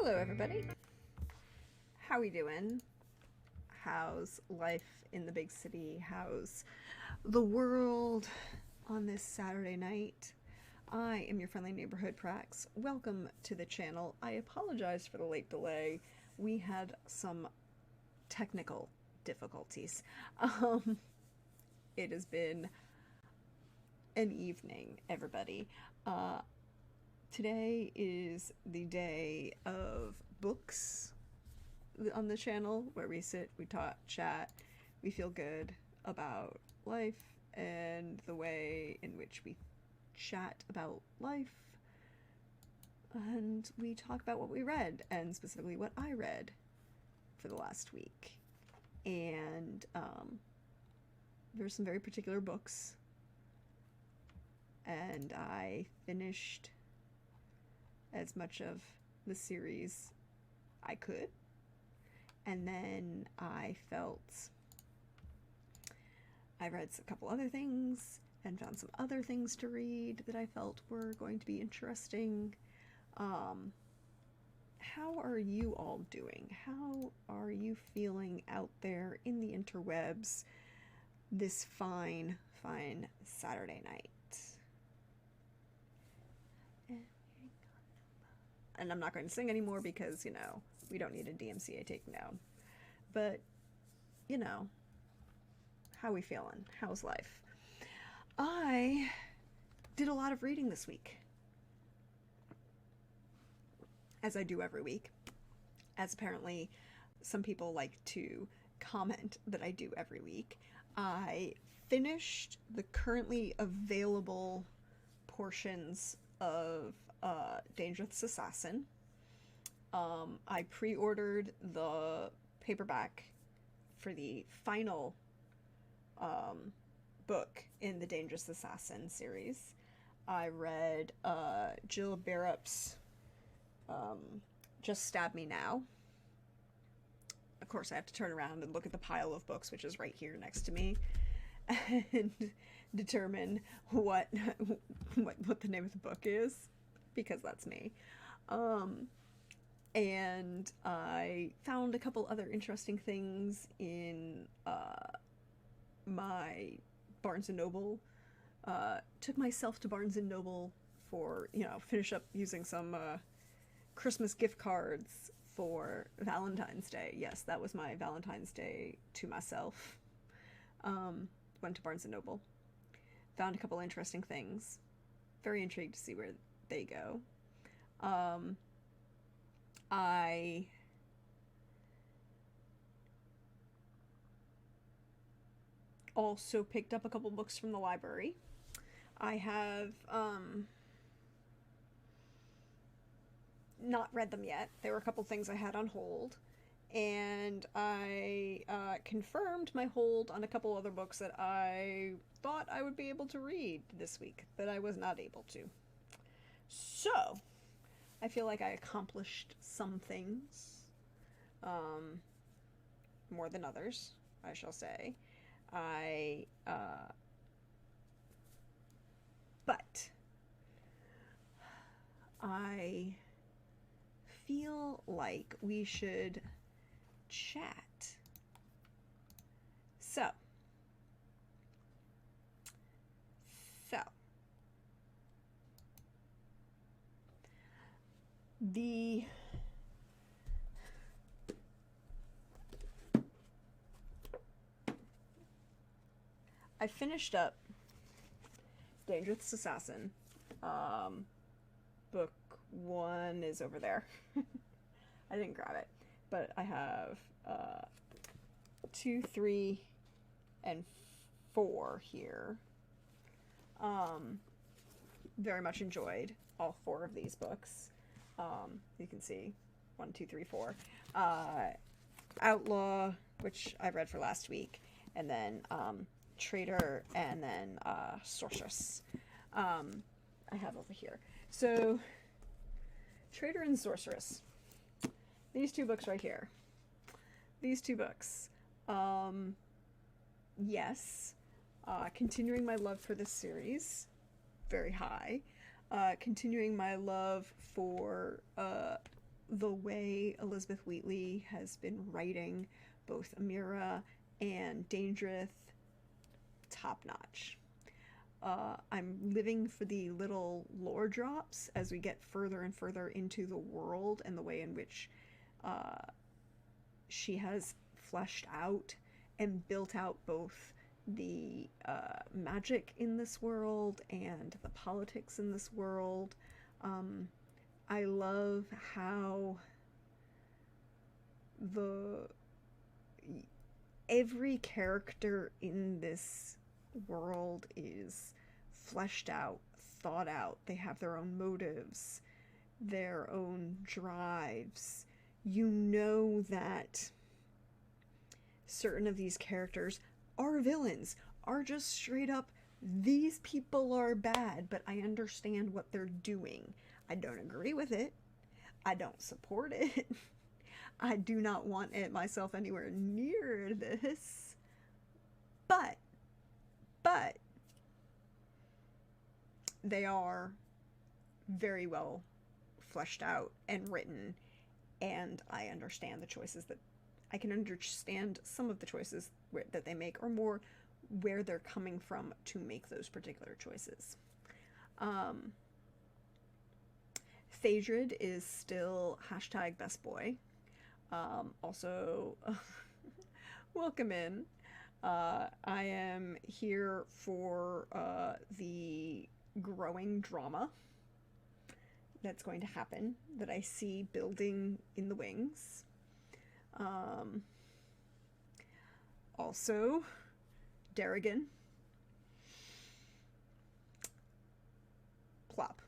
Hello, everybody. How we doing? How's life in the big city? How's the world on this Saturday night? I am your friendly neighborhood Prax. Welcome to the channel. I apologize for the late delay. We had some technical difficulties. It has been an evening, everybody. Today is the day of books on the channel, where we sit, we talk, chat, we feel good about life and the way in which we chat about life, and we talk about what we read, and specifically what I read for the last week. And there's some very particular books, and I finished as much of the series I could, and then I read a couple other things and found some other things to read that I felt were going to be interesting. How are you all doing? How are you feeling out there in the interwebs this fine Saturday night? And I'm not going to sing anymore because, we don't need a DMCA takedown. But, how we feeling? How's life? I did a lot of reading this week, as I do every week, as apparently some people like to comment that I do every week. I finished the currently available portions of Dangerous Assassin. I pre-ordered the paperback for the final book in the Dangerous Assassin series. I read Jill Barrett's Just Stab Me Now. Of course, I have to turn around and look at the pile of books, which is right here next to me, and determine what the name of the book is, because that's me. And I found a couple other interesting things in my Barnes & Noble. Took myself to Barnes & Noble for, finish up using some Christmas gift cards for Valentine's Day. Yes, that was my Valentine's Day to myself. Went to Barnes & Noble. Found a couple interesting things. Very intrigued to see where they go. I also picked up a couple books from the library. I have not read them yet. There were a couple things I had on hold, and I confirmed my hold on a couple other books that I thought I would be able to read this week that I was not able to. So I feel like I accomplished some things, more than others, I shall say. But I feel like we should chat. So, I finished up Dangerous Assassin. Book 1 is over there. I didn't grab it, but I have 2, 3, and 4 here. Very much enjoyed all 4 of these books. You can see 1, 2, 3, 4. Outlaw, which I read for last week, and then Traitor, and then Sorceress. I have over here. So, Traitor and Sorceress. These 2 books right here. These 2 books. Yes. Continuing my love for this series. Very high. Continuing my love for the way Elizabeth Wheatley has been writing both Amira and Dangerith, top notch. I'm living for the little lore drops as we get further and further into the world and the way in which she has fleshed out and built out both the magic in this world and the politics in this world. I love how the every character in this world is fleshed out, thought out. They have their own motives, their own drives. You know that certain of these characters are villains, are just straight up, these people are bad, but I understand what they're doing. I don't agree with it. I don't support it. I do not want it myself anywhere near this. But they are very well fleshed out and written, and I understand the choices that I can understand some of the choices that they make, or more where they're coming from to make those particular choices. Phaedrid is still hashtag best boy. Also, welcome in. I am here for the growing drama that's going to happen, that I see building in the wings. Also, Darrigan. Plop.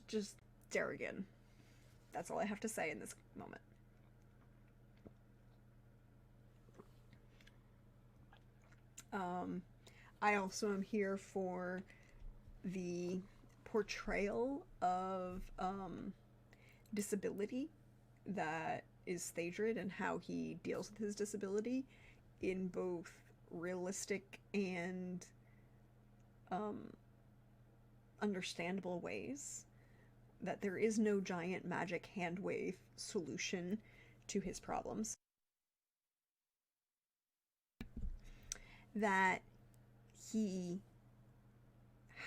Just Darrigan. That's all I have to say in this moment. I also am here for the portrayal of disability that is Phaedrid, and how he deals with his disability in both realistic and understandable ways. That there is no giant magic hand wave solution to his problems. That he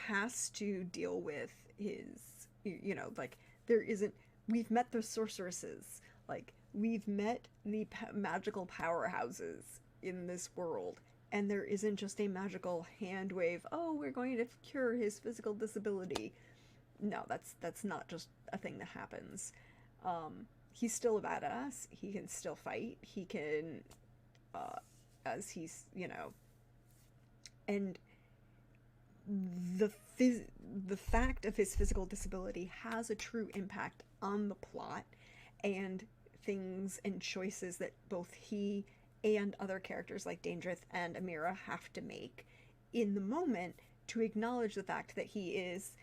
has to deal with his, like, there isn't, we've met the sorceresses, like, we've met the magical powerhouses in this world, and there isn't just a magical hand wave, oh, we're going to cure his physical disability. No, that's not just a thing that happens. He's still a badass. He can still fight. He can, as he's, and the fact of his physical disability has a true impact on the plot and things and choices that both he and other characters like Dangerith and Amira have to make in the moment to acknowledge the fact that he is.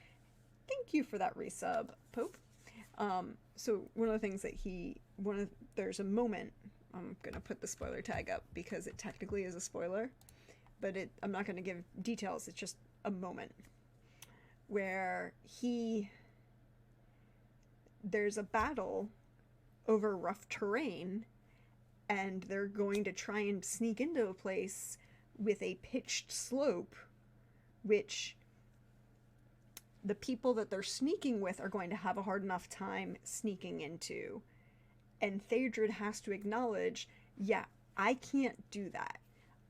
Thank you for that resub, Pope. So one of the things that there's a moment, I'm gonna put the spoiler tag up because it technically is a spoiler, but I'm not gonna give details, it's just a moment where there's a battle over rough terrain, and they're going to try and sneak into a place with a pitched slope, which the people that they're sneaking with are going to have a hard enough time sneaking into. And Phaedrid has to acknowledge, yeah, I can't do that.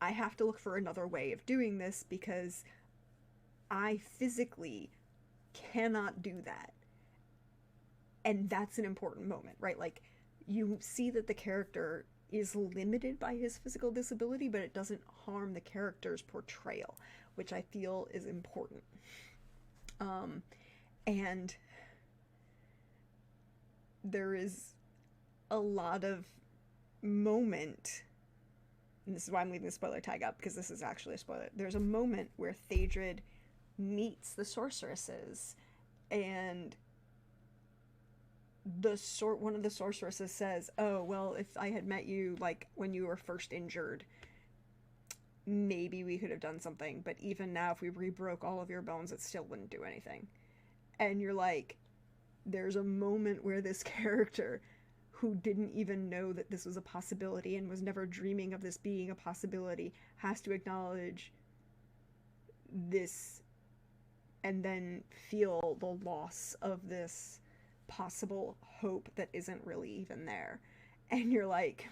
I have to look for another way of doing this because I physically cannot do that. And that's an important moment, right? Like, you see that the character is limited by his physical disability, but it doesn't harm the character's portrayal, which I feel is important. And there is a lot of moment, and this is why I'm leaving the spoiler tag up, because this is actually a spoiler. There's a moment where Phaedrid meets the sorceresses, and one of the sorceresses says, oh, well, if I had met you, like, when you were first injured, maybe we could have done something, but even now, if we rebroke all of your bones, it still wouldn't do anything. And you're like, there's a moment where this character, who didn't even know that this was a possibility and was never dreaming of this being a possibility, has to acknowledge this and then feel the loss of this possible hope that isn't really even there. And you're like,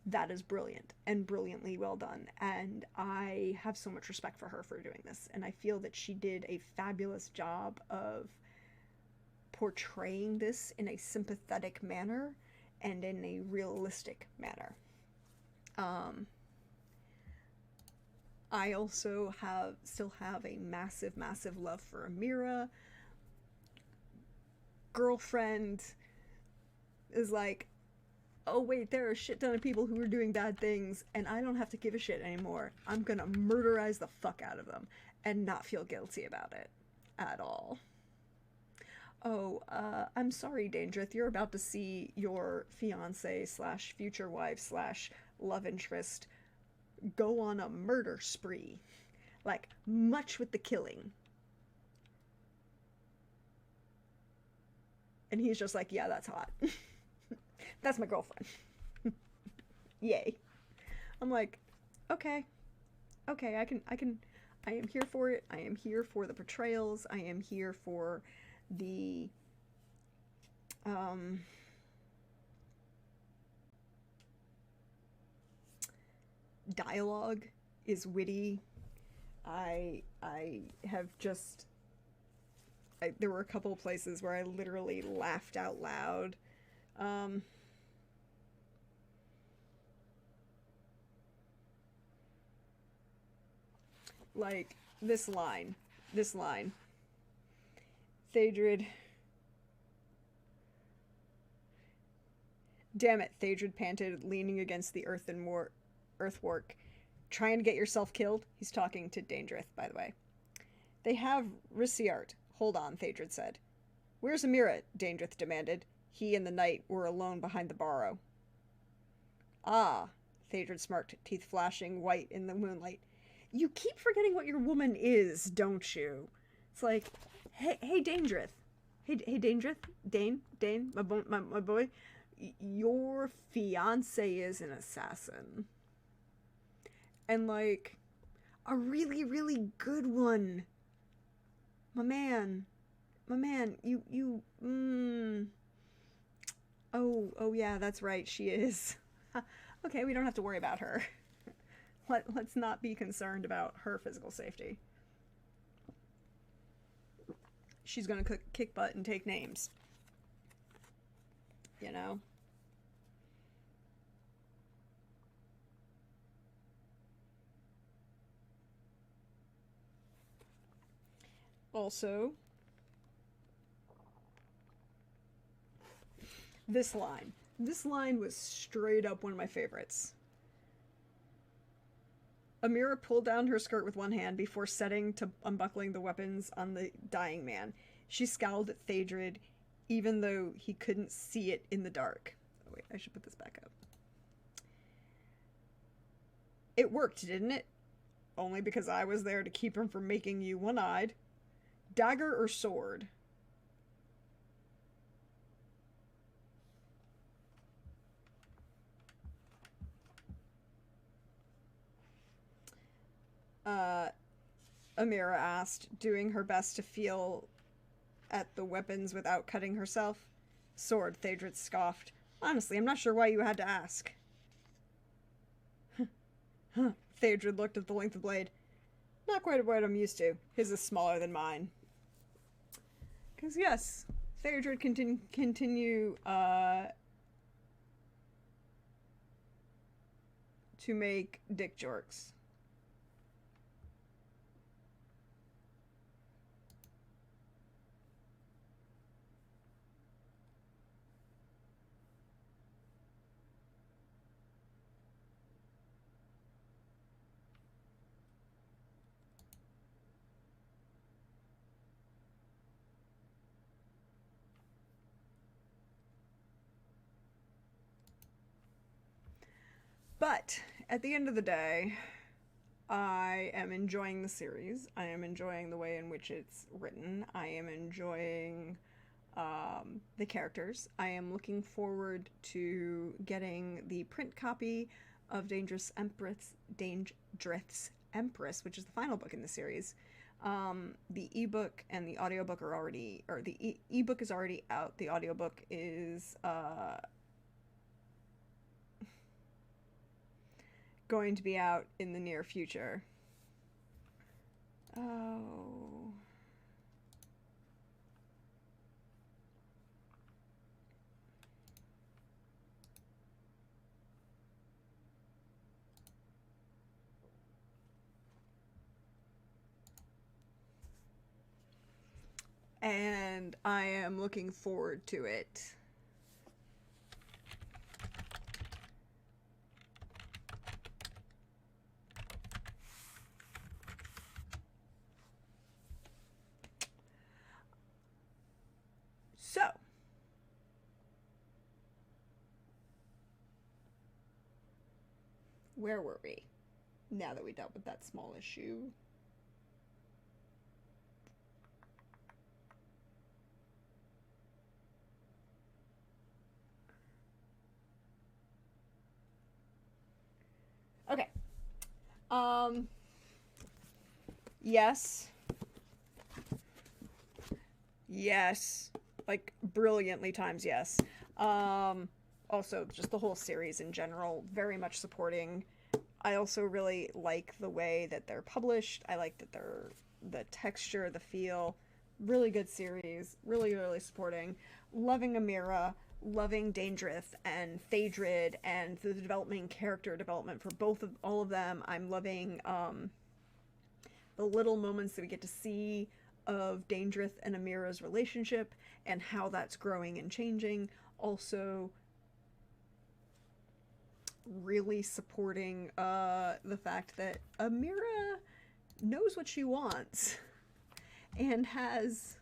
that is brilliant and brilliantly well done. And I have so much respect for her for doing this. And I feel that she did a fabulous job of portraying this in a sympathetic manner and in a realistic manner. I also still have a massive, massive love for Amira. Girlfriend is like, oh wait, there are a shit ton of people who are doing bad things, and I don't have to give a shit anymore. I'm gonna murderize the fuck out of them and not feel guilty about it at all. Oh, I'm sorry, Dangerith, you're about to see your fiance slash future wife slash love interest go on a murder spree. Like, much with the killing. And he's just like, yeah, that's hot. That's my girlfriend. Yay. I'm like, okay, I am here for it. I am here for the portrayals. I am here for the, dialogue is witty. I have just, there were a couple of places where I literally laughed out loud. Like, this line. Thaedred. Damn it, Thaedred panted, leaning against the earthwork. Trying to get yourself killed? He's talking to Dangerith, by the way. They have Rissiart. Hold on, Thaedred said. Where's Amira? Dangerith demanded. He and the knight were alone behind the barrow. Ah, Thaedred smirked, teeth flashing white in the moonlight. You keep forgetting what your woman is, don't you? It's like, hey, Dangerith. Hey, Dangerith. Dane, my boy. Your fiance is an assassin. And, like, a really, really good one. My man, Oh, yeah, that's right, she is. Okay, we don't have to worry about her. Let's not be concerned about her physical safety. She's gonna kick butt and take names. You know? Also, this line. This line was straight up one of my favorites. Amira pulled down her skirt with one hand before setting to unbuckling the weapons on the dying man. She scowled at Thaedred, even though he couldn't see it in the dark. Oh wait, I should put this back up. It worked, didn't it? Only because I was there to keep him from making you one-eyed. Dagger or sword? Amira asked, doing her best to feel at the weapons without cutting herself. Sword, Thaedred scoffed. Honestly, I'm not sure why you had to ask. Thaedred looked at the length of the blade. Not quite what I'm used to. His is smaller than mine. Because, yes, Thaedred continue to make dick jorks. But, at the end of the day, I am enjoying the series. I am enjoying the way in which it's written. I am enjoying the characters. I am looking forward to getting the print copy of Dangerous Empress, which is the final book in the series. The ebook and the audiobook are already, or the ebook is already out. The audiobook is going to be out in the near future. Oh. And I am looking forward to it. So, where were we now that we dealt with that small issue? Okay. Yes. Yes. Like, brilliantly times yes. Also, just the whole series in general, very much supporting. I also really like the way that they're published. I like that they're, the texture, the feel. Really good series. Really, really supporting. Loving Amira. Loving Dangerous and Phaedrid and the development, character development for all of them. I'm loving the little moments that we get to see of Dangerous and Amira's relationship and how that's growing and changing. Also, really supporting the fact that Amira knows what she wants and has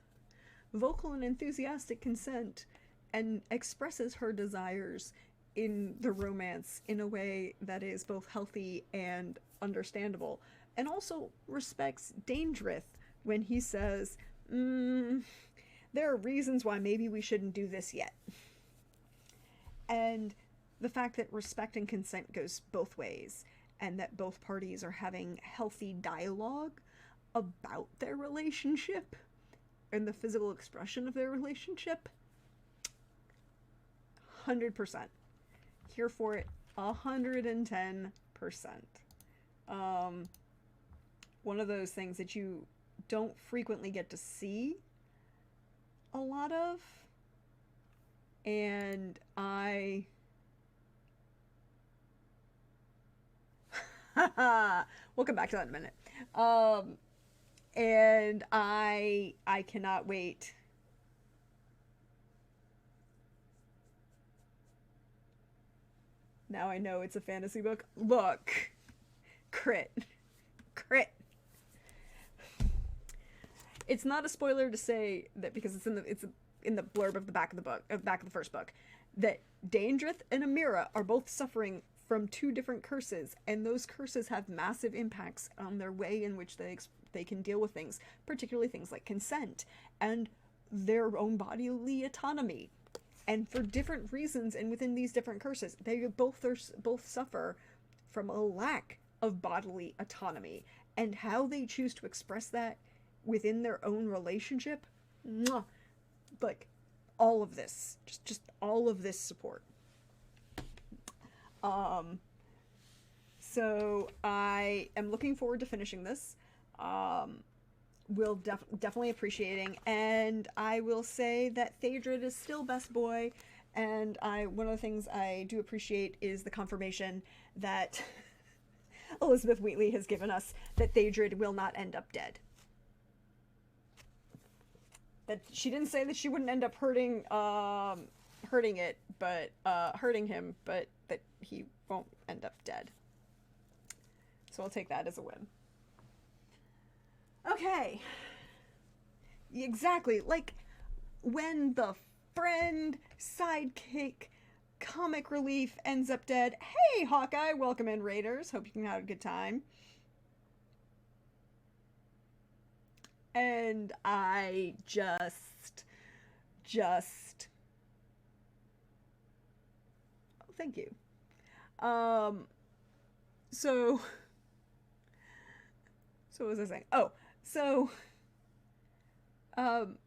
vocal and enthusiastic consent and expresses her desires in the romance in a way that is both healthy and understandable, and also respects Dangerous when he says, there are reasons why maybe we shouldn't do this yet. And the fact that respect and consent goes both ways, and that both parties are having healthy dialogue about their relationship and the physical expression of their relationship. 100%. Here for it. 110%. One of those things that you don't frequently get to see a lot of. And we'll come back to that in a minute. And I cannot wait. Now I know it's a fantasy book. Look. Crit. It's not a spoiler to say that, because it's in the blurb of the back of the book, back of the first book, that Dangerous and Amira are both suffering from two different curses, and those curses have massive impacts on their way in which they can deal with things, particularly things like consent and their own bodily autonomy. And for different reasons, and within these different curses, they both suffer from a lack of bodily autonomy, and how they choose to express that within their own relationship. Like, all of this, just all of this support. So I am looking forward to finishing this. Will definitely appreciating, and I will say that Phaedrid is still best boy, and one of the things I do appreciate is the confirmation that Elizabeth Wheatley has given us that Phaedrid will not end up dead. That she didn't say that she wouldn't end up hurting him, but that he won't end up dead. So I'll take that as a win. Okay. Exactly. Like, when the friend, sidekick, comic relief ends up dead. Hey, Hawkeye, welcome in, Raiders. Hope you can have a good time. And I just, oh, thank you. Um, so, so what was I saying? Oh, so, um,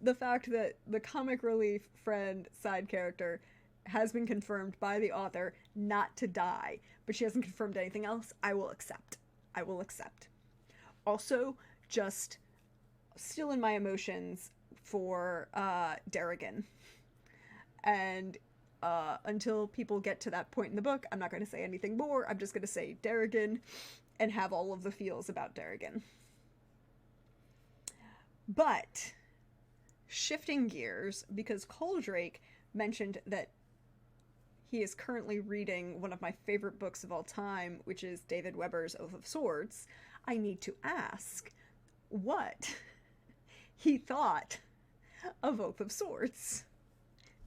the fact that the comic relief friend side character has been confirmed by the author not to die, but she hasn't confirmed anything else, I will accept. I will accept. Also, just still in my emotions for Darrigan. And until people get to that point in the book, I'm not going to say anything more. I'm just going to say Darrigan and have all of the feels about Darrigan. But shifting gears, because Coldrake mentioned that he is currently reading one of my favorite books of all time, which is David Weber's Oath of Swords, I need to ask what he thought of Oath of Swords,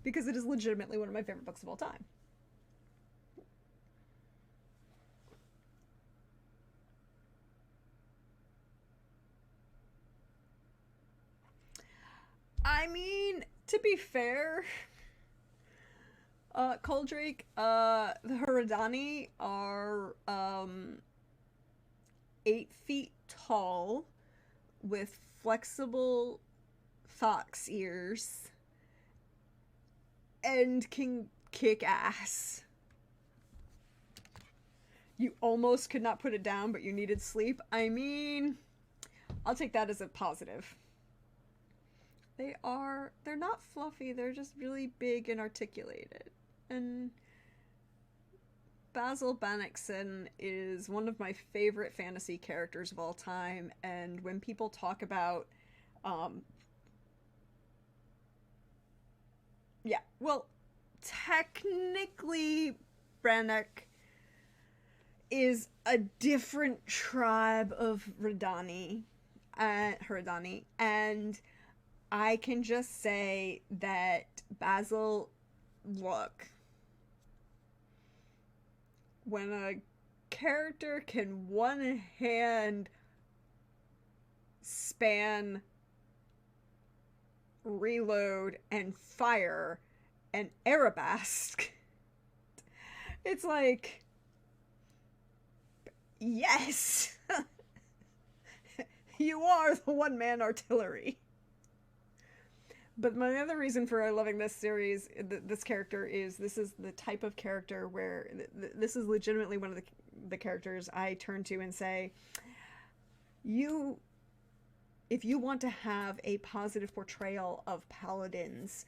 because it is legitimately one of my favorite books of all time. I mean, to be fair, Coldrake, the Haradani are 8 feet tall with flexible fox ears and can kick ass. You almost could not put it down, but you needed sleep. I mean, I'll take that as a positive. They're not fluffy, they're just really big and articulated. And Basil Bannockson is one of my favorite fantasy characters of all time, and when people talk about, yeah, well, technically, Brannock is a different tribe of Haradani, and I can just say that Basil, look, when a character can one hand span, reload, and fire an arabesque, it's like, yes, you are the one-man artillery. But my other reason for loving this series, this character, is this is the type of character where this is legitimately one of the characters I turn to and say, if you want to have a positive portrayal of paladins,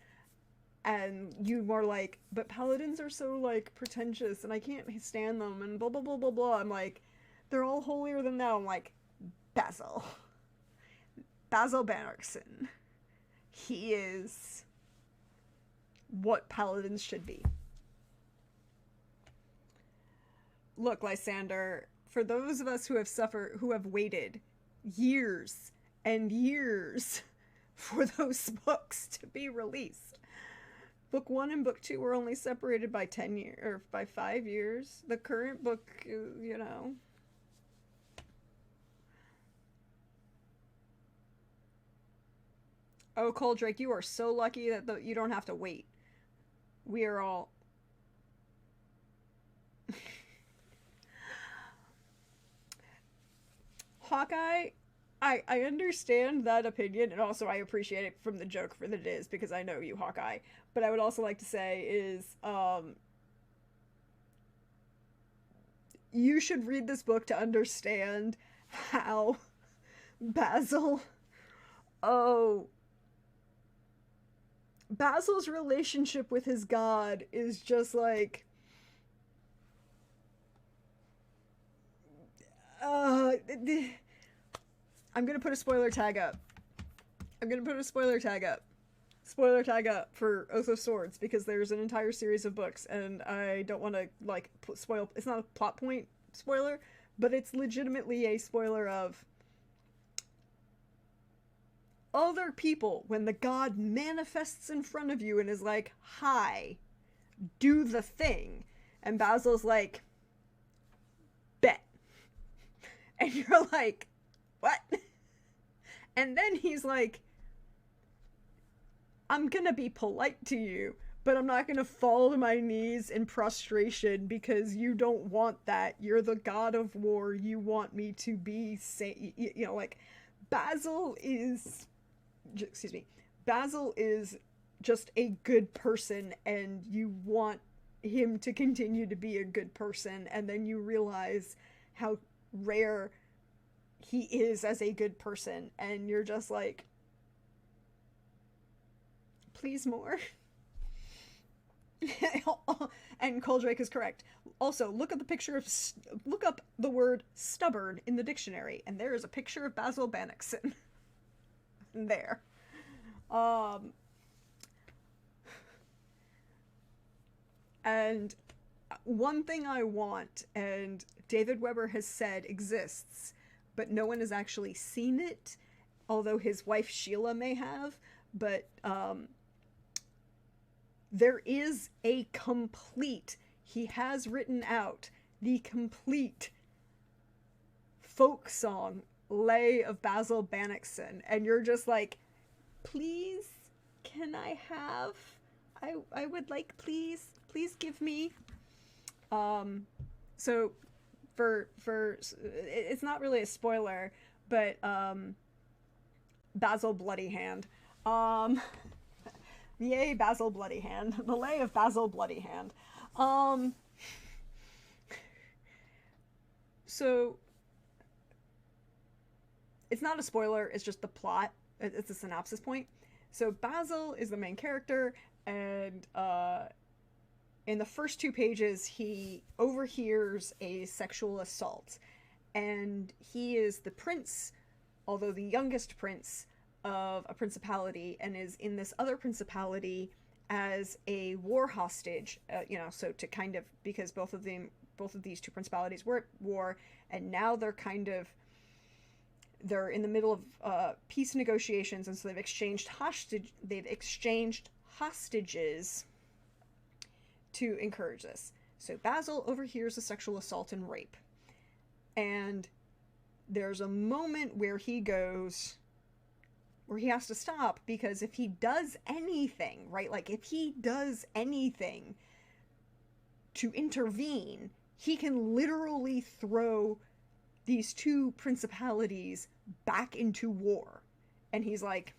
and you are like, but paladins are so, like, pretentious, and I can't stand them, and blah, blah, blah, blah, blah. I'm like, they're all holier than thou. I'm like, Basil Bannockson. He is what paladins should be. Look, Lysander, for those of us who have waited years and years for those books to be released. Book 1 and Book 2 were only separated by 10 years, or by 5 years. The current book, you know. Oh, Coldrake, you are so lucky that you don't have to wait. We are all... Hawkeye, I understand that opinion, and also I appreciate it from the joke for that it is, because I know you, Hawkeye. But I would also like to say is, you should read this book to understand how Basil's relationship with his god is just like, I'm gonna put a spoiler tag up. Spoiler tag up for Oath of Swords, because there's an entire series of books, and I don't want to, like, spoil. It's not a plot point spoiler, but it's legitimately a spoiler of other people, when the god manifests in front of you and is like, hi, do the thing, and Basil's like, bet. And you're like, what? And then he's like, I'm gonna be polite to you, but I'm not gonna fall to my knees in prostration because you don't want that. You're the god of war. You want me to be like, Basil is, excuse me, Basil is just a good person, and you want him to continue to be a good person, and then you realize how rare he is as a good person, and you're just like, please more. And Coldrake is correct. Also, look up the word stubborn in the dictionary, and there is a picture of Basil Bannockson there. And one thing I want, and David Weber has said exists, but no one has actually seen it, although his wife Sheila may have, but there is a complete, he has written out the complete folk song lay of Basil Bannockson, and you're just like, please, can I have, I would like, please give me. So for it's not really a spoiler, but Basil Bloody Hand, yay, Basil Bloody Hand, the lay of Basil Bloody Hand. So it's not a spoiler, it's just the plot. It's a synopsis point. So Basil is the main character, and in the first 2 pages, he overhears a sexual assault, and he is the prince, although the youngest prince of a principality, and is in this other principality as a war hostage, so to kind of, because both of these 2 principalities were at war, and now they're in the middle of peace negotiations, and so they've exchanged hostages to encourage this. So Basil overhears a sexual assault and rape, and there's a moment where he has to stop, because if he does anything, right, like if he does anything to intervene, he can literally throw these 2 principalities back into war. And he's like,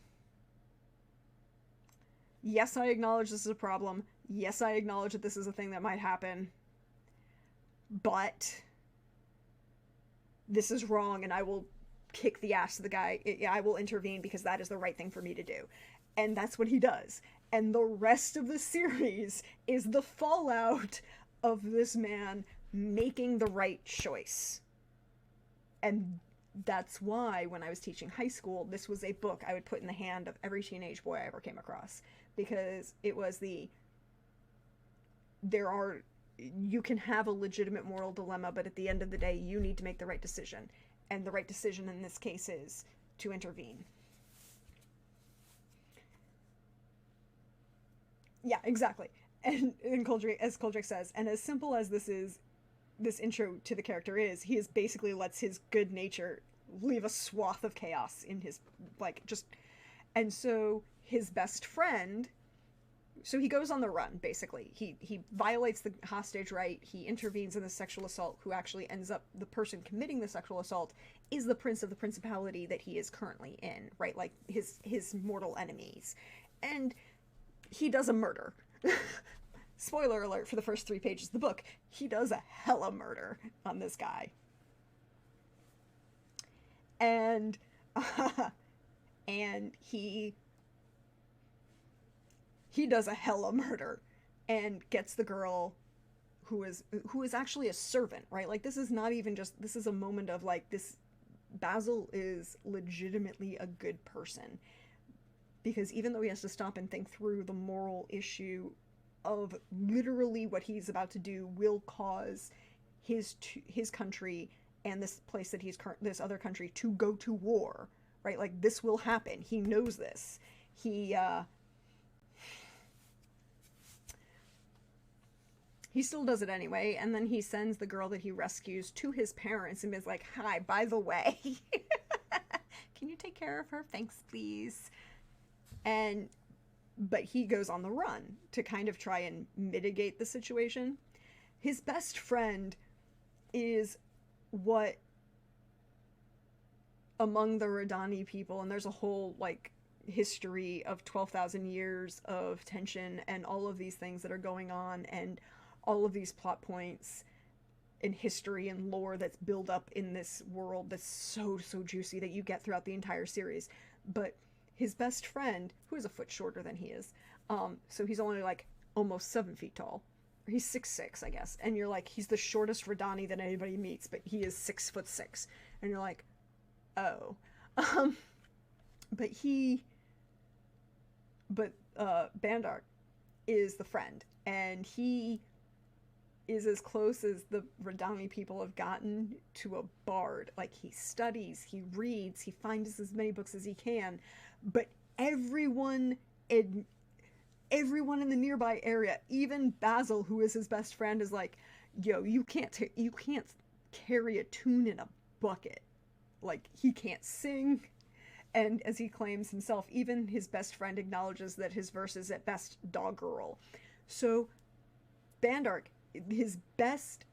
yes, I acknowledge this is a problem. Yes, I acknowledge that this is a thing that might happen. But this is wrong, and I will kick the ass of the guy. I will intervene because that is the right thing for me to do. And that's what he does. And the rest of the series is the fallout of this man making the right choice. And that's why when I was teaching high school, this was a book I would put in the hand of every teenage boy I ever came across, because it was you can have a legitimate moral dilemma, but at the end of the day, you need to make the right decision. And the right decision in this case is to intervene. Yeah, exactly. And as Coldrake says, and as simple as this intro to the character is, he basically lets his good nature leave a swath of chaos in his, and so his best friend, so he goes on the run, basically. He violates the hostage right, he intervenes in the sexual assault, who actually ends up, the person committing the sexual assault is the prince of the principality that he is currently in, right, like his mortal enemies. And he does a murder. Spoiler alert for the first 3 pages of the book, he does a hella murder on this guy. And and he does a hella murder and gets the girl who is actually a servant, right? Like, this is not even just, this is a moment of like, this Basil is legitimately a good person, because even though he has to stop and think through the moral issue of literally what he's about to do will cause his country and this place that this other country to go to war, right? Like, this will happen. He knows this. He still does it anyway, and then he sends the girl that he rescues to his parents and is like, hi, by the way, can you take care of her? Thanks, please. But he goes on the run to kind of try and mitigate the situation. His best friend is what among the Radani people, and there's a whole like history of 12,000 years of tension and all of these things that are going on, and all of these plot points in history and lore that's built up in this world that's so juicy that you get throughout the entire series. But his best friend, who is a foot shorter than he is, so he's only like almost 7 feet tall. He's 6'6", I guess. And you're like, he's the shortest Radani that anybody meets, but he is 6'6". And you're like, oh. But Bandark is the friend, and he is as close as the Radani people have gotten to a bard. Like, he studies, he reads, he finds as many books as he can, but everyone in the nearby area, even Basil, who is his best friend, is like, yo, you can't carry a tune in a bucket. Like, he can't sing. And as he claims himself, even his best friend acknowledges that his verse is at best doggerel. So Bandark, his best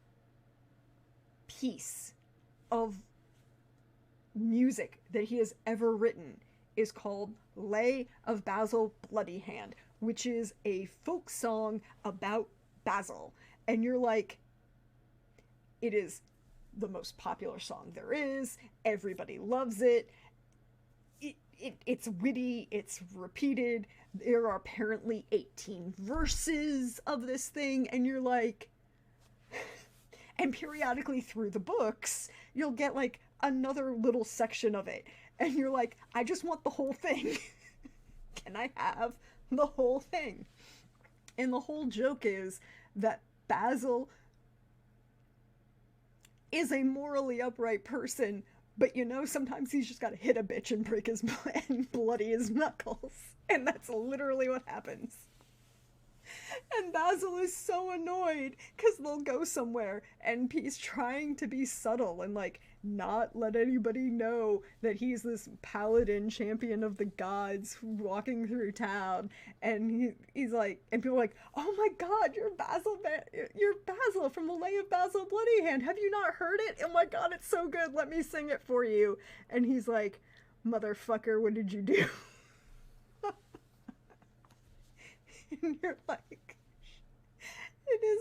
piece of music that he has ever written is called Lay of Basil Bloody Hand, which is a folk song about Basil. And you're like, it is the most popular song there is. Everybody loves it. It's witty, it's repeated. There are apparently 18 verses of this thing, and you're like... And periodically through the books, you'll get, like, another little section of it. And you're like, I just want the whole thing. Can I have the whole thing? And the whole joke is that Basil is a morally upright person, but you know, sometimes he's just gotta hit a bitch and break his and bloody his knuckles. And that's literally what happens. And Basil is so annoyed because they'll go somewhere and he's trying to be subtle and like not let anybody know that he's this paladin champion of the gods walking through town. And he's like, and people are like, oh my god, you're Basil from the Lay of Basil Bloody Hand. Have you not heard it? Oh my god, it's so good. Let me sing it for you. And he's like, motherfucker, what did you do? And you're like, it is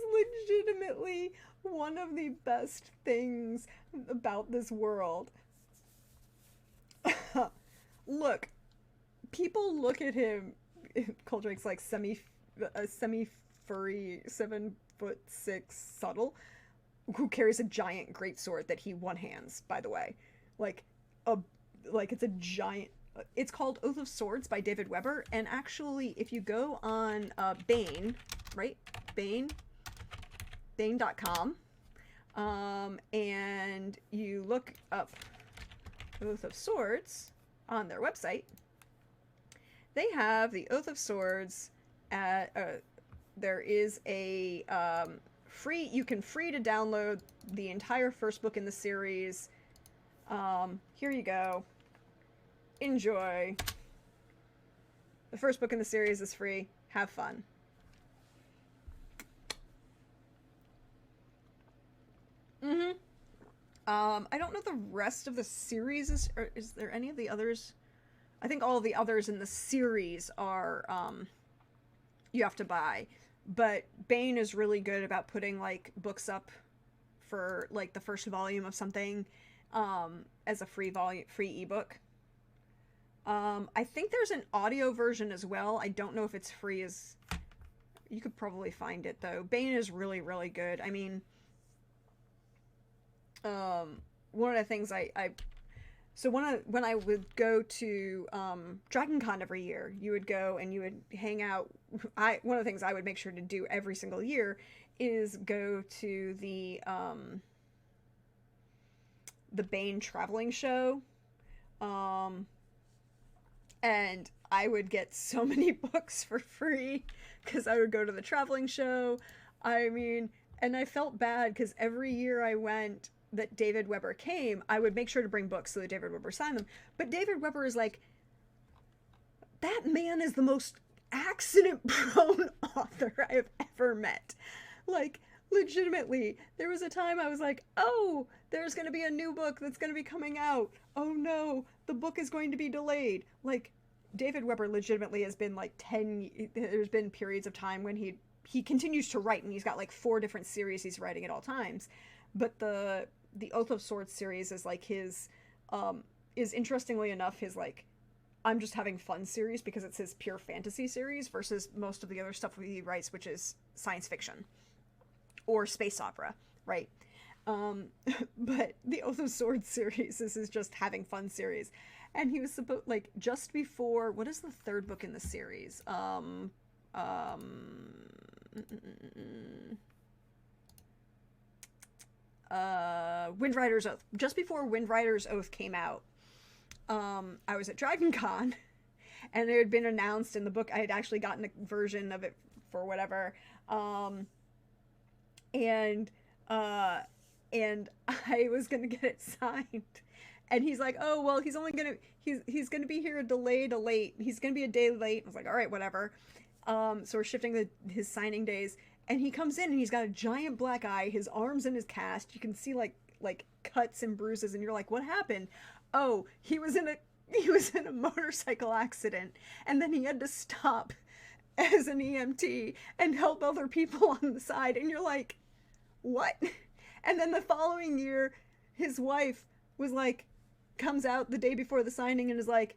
legitimately one of the best things about this world. Look, people look at him, Coldrake's like semi-furry, 7'6" subtle, who carries a giant greatsword that he one-hands, by the way. Like it's a giant... It's called Oath of Swords by David Weber, and actually, if you go on Bane, right? Bane.com, and you look up Oath of Swords on their website, they have the Oath of Swords at, there is a you can free to download the entire first book in the series. Here you go. Enjoy. The first book in the series is free. Have fun. I don't know the rest of the series. Is there any of the others? I think all of the others in the series are, you have to buy. But Bane is really good about putting, like, books up for, like, the first volume of something, as a free ebook. I think there's an audio version as well. I don't know if it's free as... You could probably find it, though. Bane is really, really good. I mean... one of the things So when I would go to, Dragon Con every year, you would go and you would hang out... One of the things I would make sure to do every single year is go to the Bane traveling show. And I would get so many books for free because I would go to the traveling show. I mean, and I felt bad because every year I went, that David Weber came, I would make sure to bring books so that David Weber signed them. But David Weber is like, that man is the most accident-prone author I have ever met. Like, legitimately, there was a time I was like, oh, there's going to be a new book that's going to be coming out. Oh no, the book is going to be delayed. Like, David Weber legitimately has been like there's been periods of time when he continues to write, and he's got like 4 different series he's writing at all times. But the Oath of Swords series is like his, is interestingly enough his like, I'm just having fun series, because it's his pure fantasy series versus most of the other stuff he writes, which is science fiction or space opera, right? But the Oath of Swords series, this is just having fun series. And he was supposed, like, just before, what is the 3rd book in the series? Windrider's Oath. Just before Windrider's Oath came out, I was at Dragon Con, and it had been announced in the book. I had actually gotten a version of it for whatever, and I was gonna get it signed, and he's like, oh well, he's gonna be here a day late. He's gonna be a day late. I was like, all right, whatever. So we're shifting his signing days, and he comes in and he's got a giant black eye. His arm's in his cast. You can see like cuts and bruises, and you're like, what happened? Oh, he was in a motorcycle accident, and then he had to stop as an EMT and help other people on the side, and you're like, what? And then the following year, his wife was like, comes out the day before the signing and is like,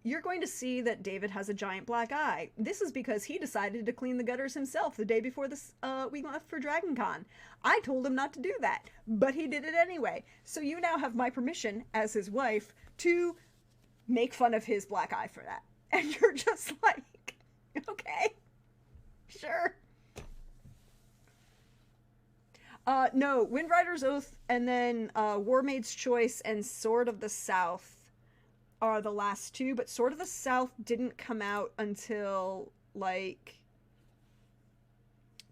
you're going to see that David has a giant black eye. This is because he decided to clean the gutters himself the day before this we left for Dragon Con. I told him not to do that, but he did it anyway. So you now have my permission as his wife to make fun of his black eye for that. And you're just like, okay, sure. No, Windrider's Oath, and then War Maid's Choice and Sword of the South are the last 2, but Sword of the South didn't come out until like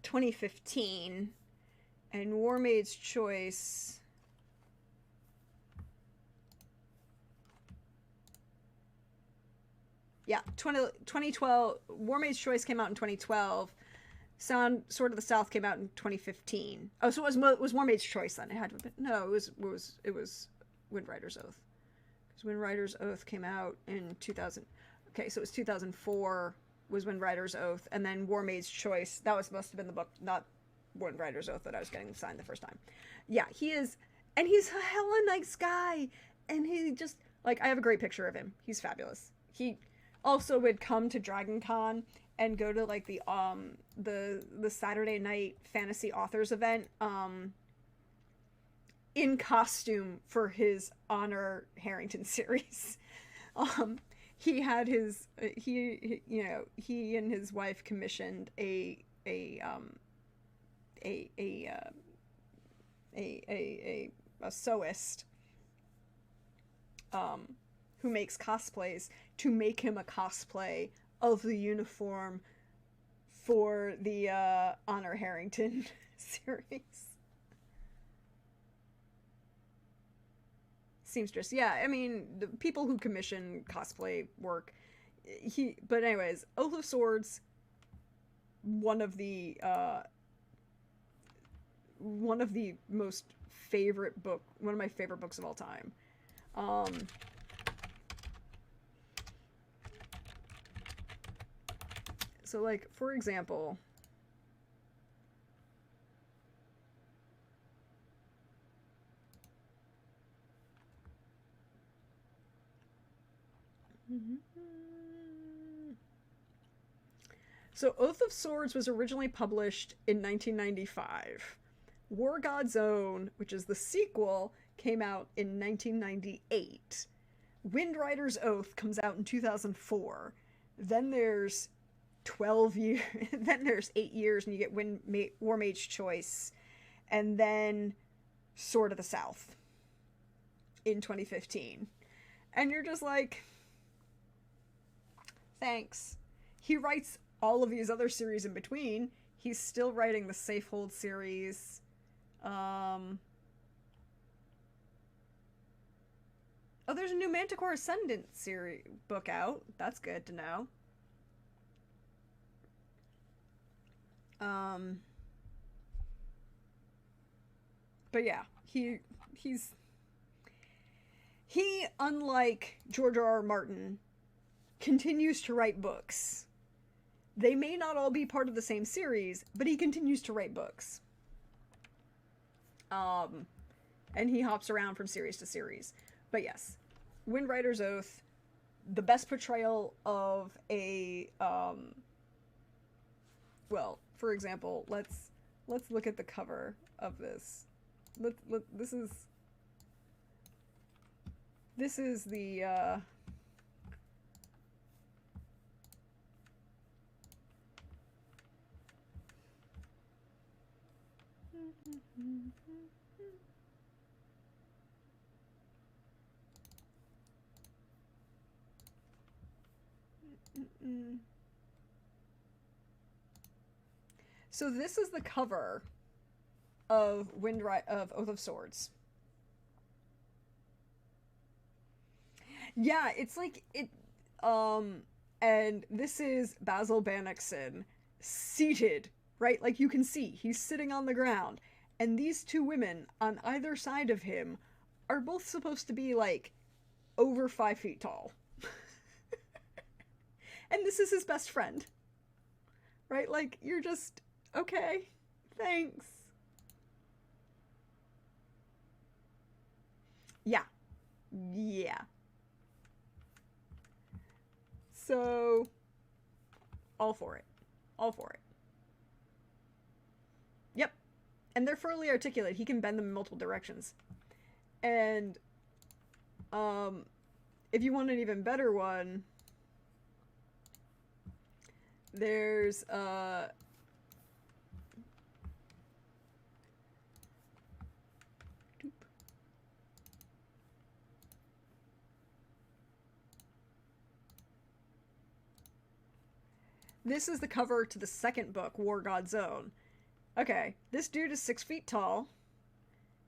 2015, and War Maid's Choice, yeah, 2012. War Maid's Choice came out in 2012. Sword of the South came out in 2015. Oh, so it was War Maid's Choice then. It had to have been, no, it was Windrider's Oath. Because Windrider's Oath came out in 2000. Okay, so it was 2004 was Windrider's Oath, and then War Maid's Choice. That must have been the book, not Windrider's Oath, that I was getting signed the first time. Yeah, he is, and he's a hella nice guy, and he just, like, I have a great picture of him. He's fabulous. He also would come to Dragon Con and go to like the Saturday night fantasy authors event in costume for his Honor Harrington series. He had his he and his wife commissioned a sewist who makes cosplays to make him a cosplay of the uniform for the Honor Harrington series. Seamstress, yeah, I mean, the people who commission cosplay work, but anyways, Oath of Swords, one of the most favorite one of my favorite books of all time. So, like, for example, so Oath of Swords was originally published in 1995. War God's Own, which is the sequel, came out in 1998. Windrider's Oath comes out in 2004. Then there's 12 years, then there's 8 years, and you get War Maid's Choice, and then Sword of the South in 2015. And you're just like, thanks. He writes all of these other series in between. He's still writing the Safehold series. Um, oh, there's a new Manticore Ascendant series book out. That's good to know. Um, but yeah, he, unlike George R. R. Martin, continues to write books. They may not all be part of the same series, but he continues to write books. And he hops around from series to series. But yes, Windrider's Oath, the best portrayal of a, well, for example, let's look at the cover of this. This is the, so this is the cover of of Oath of Swords. Yeah, it's like it and this is Basil Bannockson seated, right? Like you can see he's sitting on the ground, and these two women on either side of him are both supposed to be like over 5 feet tall. And this is his best friend. Right? Like you're just okay. Thanks. Yeah. Yeah. So, all for it. All for it. Yep. And they're fairly articulate. He can bend them in multiple directions. And, if you want an even better one, there's, this is the cover to the second book, War God's Own. Okay, this dude is 6 feet tall.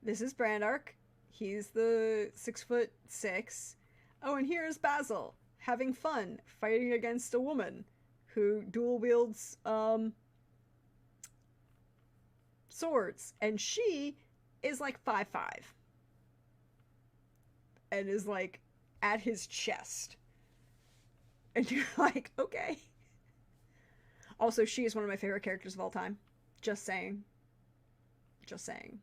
This is Brandark. He's the 6'6". Oh, and here's Basil, having fun, fighting against a woman who dual wields, swords. And she is like 5'5". And is like at his chest. And you're like, okay. Also, she is one of my favorite characters of all time. Just saying. Just saying.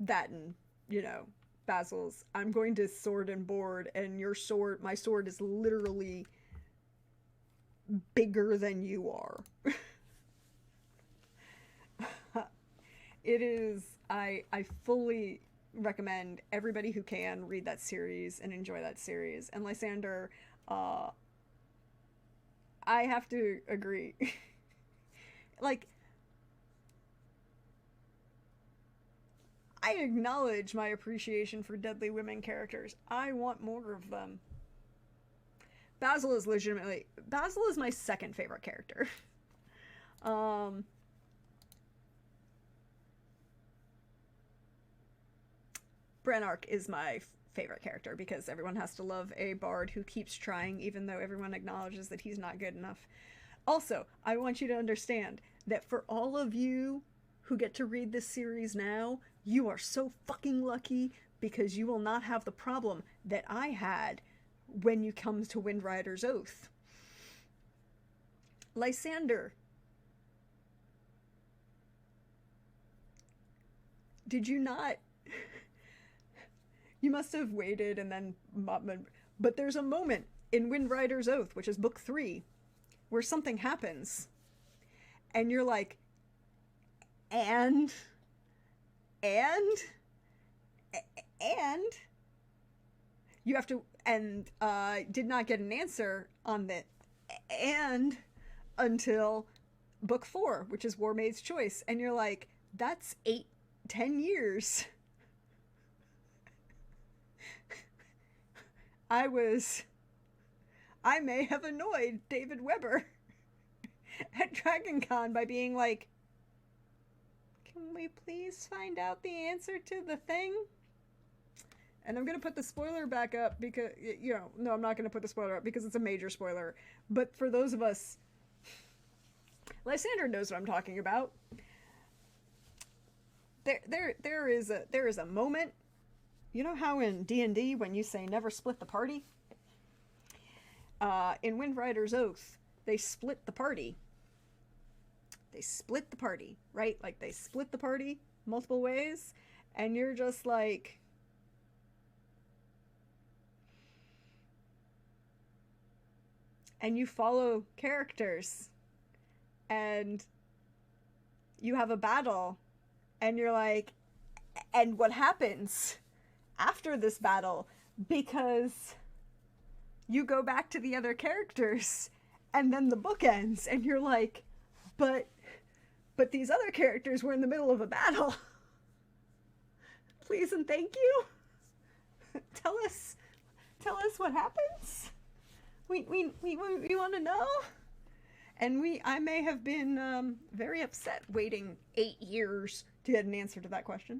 That and, you know, Basil's, I'm going to sword and board, and your sword, my sword is literally bigger than you are. It is, I fully recommend everybody who can read that series and enjoy that series. And Lysander, I have to agree. Like, I acknowledge my appreciation for deadly women characters. I want more of them. Basil is my second favorite character. Branark is my favorite character because everyone has to love a bard who keeps trying even though everyone acknowledges that he's not good enough. Also, I want you to understand that for all of you who get to read this series now, you are so fucking lucky because you will not have the problem that I had when you come to Windrider's Oath. Lysander, did you not... You must have waited and then... But there's a moment in Windrider's Oath, which is book 3, where something happens. And you're like... And... You have to... And did not get an answer on the... And... Until book 4, which is War Maid's Choice. And you're like, that's 8-10 years... I may have annoyed David Weber. at Dragon Con by being like, can we please find out the answer to the thing? And I'm going to put the spoiler back up because, no, I'm not going to put the spoiler up because it's a major spoiler. But for those of us, Lysander knows what I'm talking about. There is a moment. You know how in D&D when you say never split the party? In Windrider's Oath, they split the party. They split the party, right? Like they split the party multiple ways, and you're just like, and you follow characters, and you have a battle, and you're like, and what happens after this battle? Because you go back to the other characters, and then the book ends, and you're like, but these other characters were in the middle of a battle. Please and thank you. Tell us what happens. We want to know. And I may have been very upset waiting 8 years to get an answer to that question.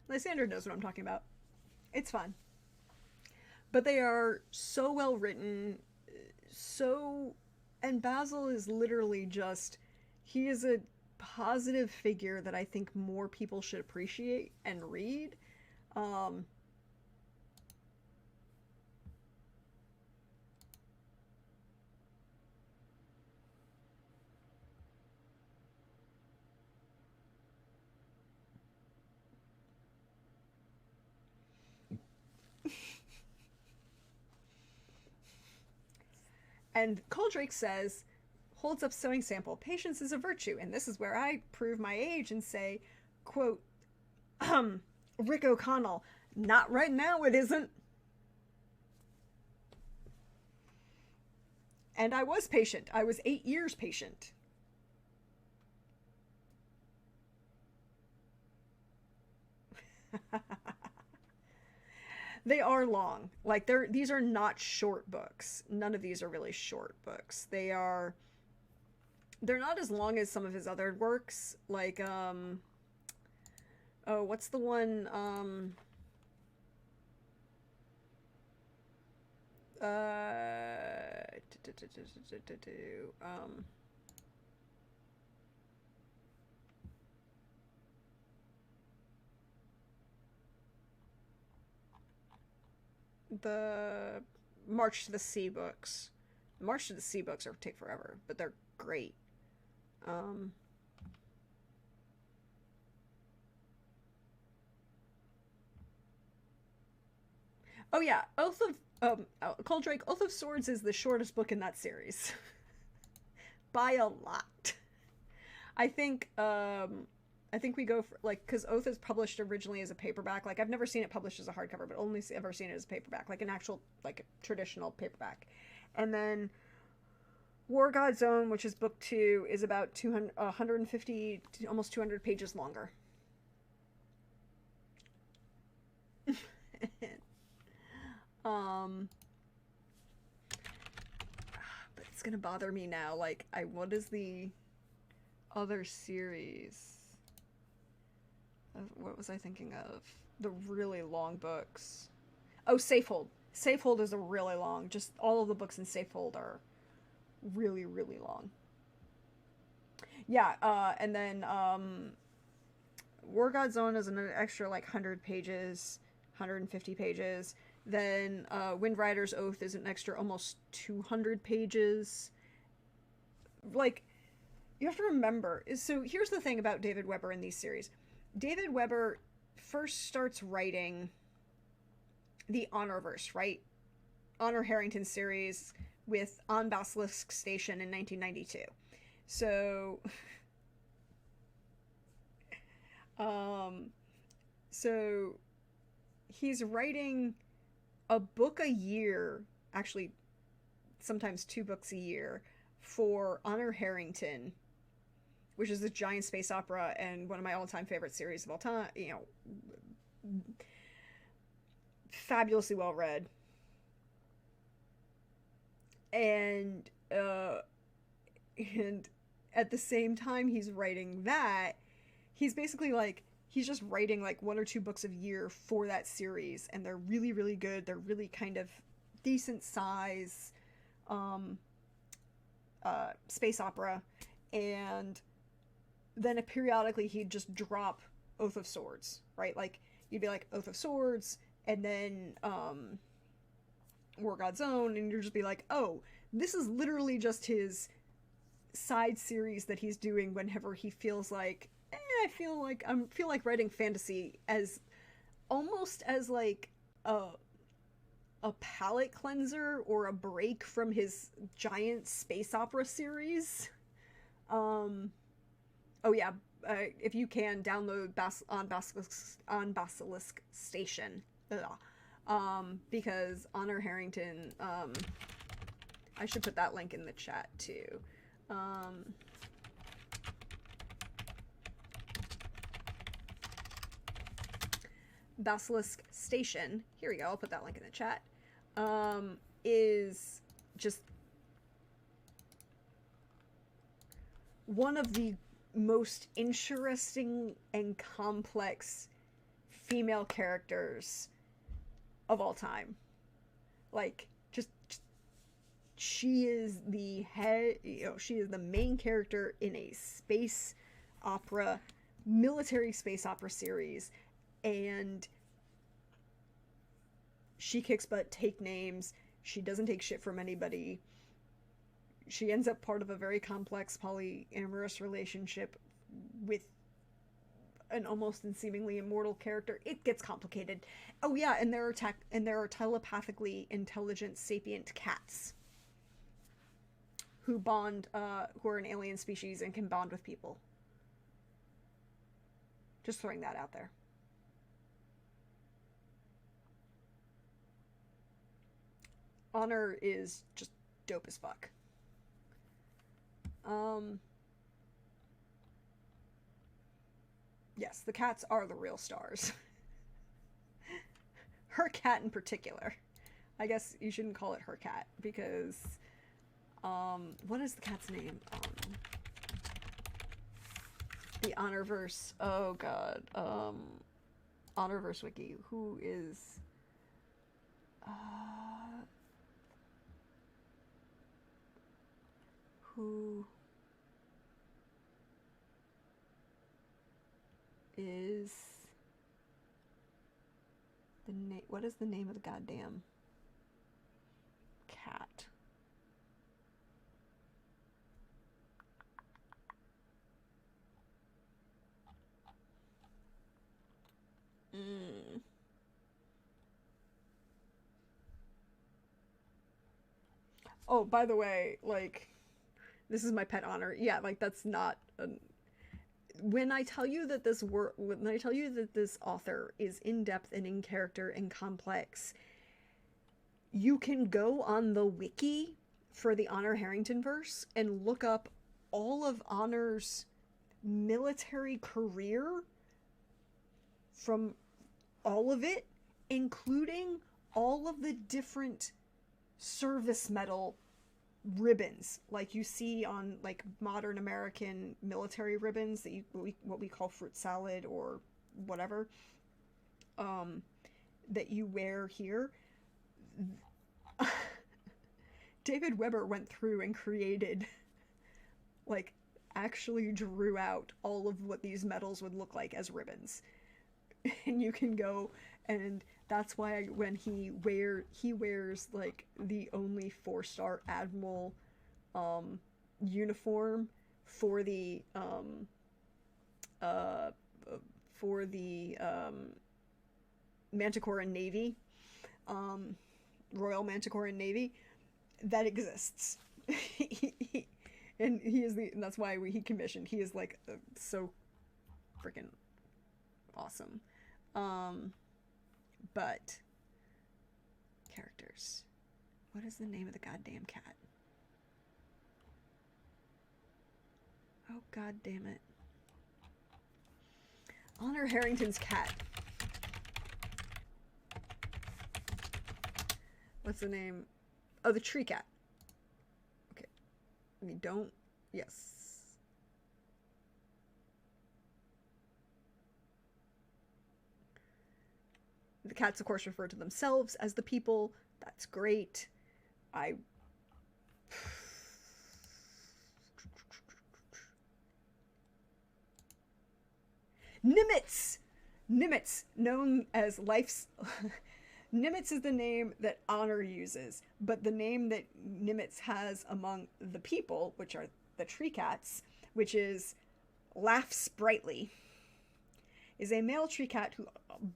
Lysander knows what I'm talking about. It's fun. But they are so well written, and Basil is literally just, he is a positive figure that I think more people should appreciate and read. And Coldrake says, holds up sewing sample, patience is a virtue, and this is where I prove my age and say, quote, Rick O'Connell, not right now it isn't. And I was patient. I was 8 years patient. They are long. Like, these are not short books. None of these are really short books. They're not as long as some of his other works. Like, oh, what's the one, the March to the Sea books. March to the Sea books take forever, but they're great. Oh yeah, Coldrake, Oath of Swords is the shortest book in that series. By a lot. I think we go for, like, because Oath is published originally as a paperback. Like, I've never seen it published as a hardcover, but only ever seen it as a paperback, like an actual, like, traditional paperback. And then War God's Own, which is book 2, is about 150, almost 200 pages longer. But it's gonna bother me now. Like, what is the other series? What was I thinking of? The really long books. Oh, Safehold. Safehold is a really long. Just all of the books in Safehold are really, really long. Yeah, and then War God's Own is an extra like 100 pages, 150 pages. Then Windrider's Oath is an extra almost 200 pages. Like, you have to remember. So here's the thing about David Weber in these series. David Weber first starts writing the Honorverse, right? Honor Harrington series with On Basilisk Station in 1992. So, so he's writing a book a year, actually sometimes 2 books a year, for Honor Harrington, which is a giant space opera and one of my all-time favorite series of all time. You know, fabulously well read. And and at the same time he's writing that, he's basically like, he's just writing like 1 or 2 books a year for that series, and they're really, really good. They're really kind of decent size space opera. And then periodically he'd just drop Oath of Swords, right? Like, you'd be like, Oath of Swords, and then War God's Own, and you'd just be like, oh, this is literally just his side series that he's doing whenever he feels like, I feel like writing fantasy, as almost as like a palate cleanser or a break from his giant space opera series. Oh yeah, if you can download on Basilisk Station, because Honor Harrington, I should put that link in the chat too. Basilisk Station, here we go, I'll put that link in the chat, is just one of the most interesting and complex female characters of all time. Like, just she is the head, she is the main character in a space opera, military space opera series, and she kicks butt, take names, she doesn't take shit from anybody. She ends up part of a very complex polyamorous relationship with an almost and seemingly immortal character. It gets complicated. Oh yeah, and there are telepathically intelligent sapient cats who who are an alien species and can bond with people. Just throwing that out there. Honor is just dope as fuck. Yes, the cats are the real stars. Her cat in particular. I guess you shouldn't call it her cat, because what is the cat's name? The Honorverse. Oh god. Honorverse wiki. Who is who is the name? What is the name of the goddamn cat? Oh, by the way, like, this is my pet Honor. Yeah, like, that's not when I tell you that this author is in-depth and in character and complex, you can go on the wiki for the Honor Harrington verse and look up all of Honor's military career, from all of it, including all of the different service medal ribbons like you see on like modern American military ribbons that what we call fruit salad or whatever, that you wear here. David Weber went through and created, like, actually drew out all of what these medals would look like as ribbons. And you can go, and that's why when he wears like the only 4-star admiral uniform for the Manticore and Navy, Royal Manticore and Navy, that exists. And that's why he commissioned. He is like so freaking awesome. But characters. What is the name of the goddamn cat? Oh, god damn it. Honor Harrington's cat. What's the name? Oh, the tree cat. Okay. We don't. Yes. The cats, of course, refer to themselves as the people. That's great. I. Nimitz! Nimitz, known as Life's. Nimitz is the name that Honor uses, but the name that Nimitz has among the people, which are the tree cats, which is Laugh Sprightly, is a male tree cat who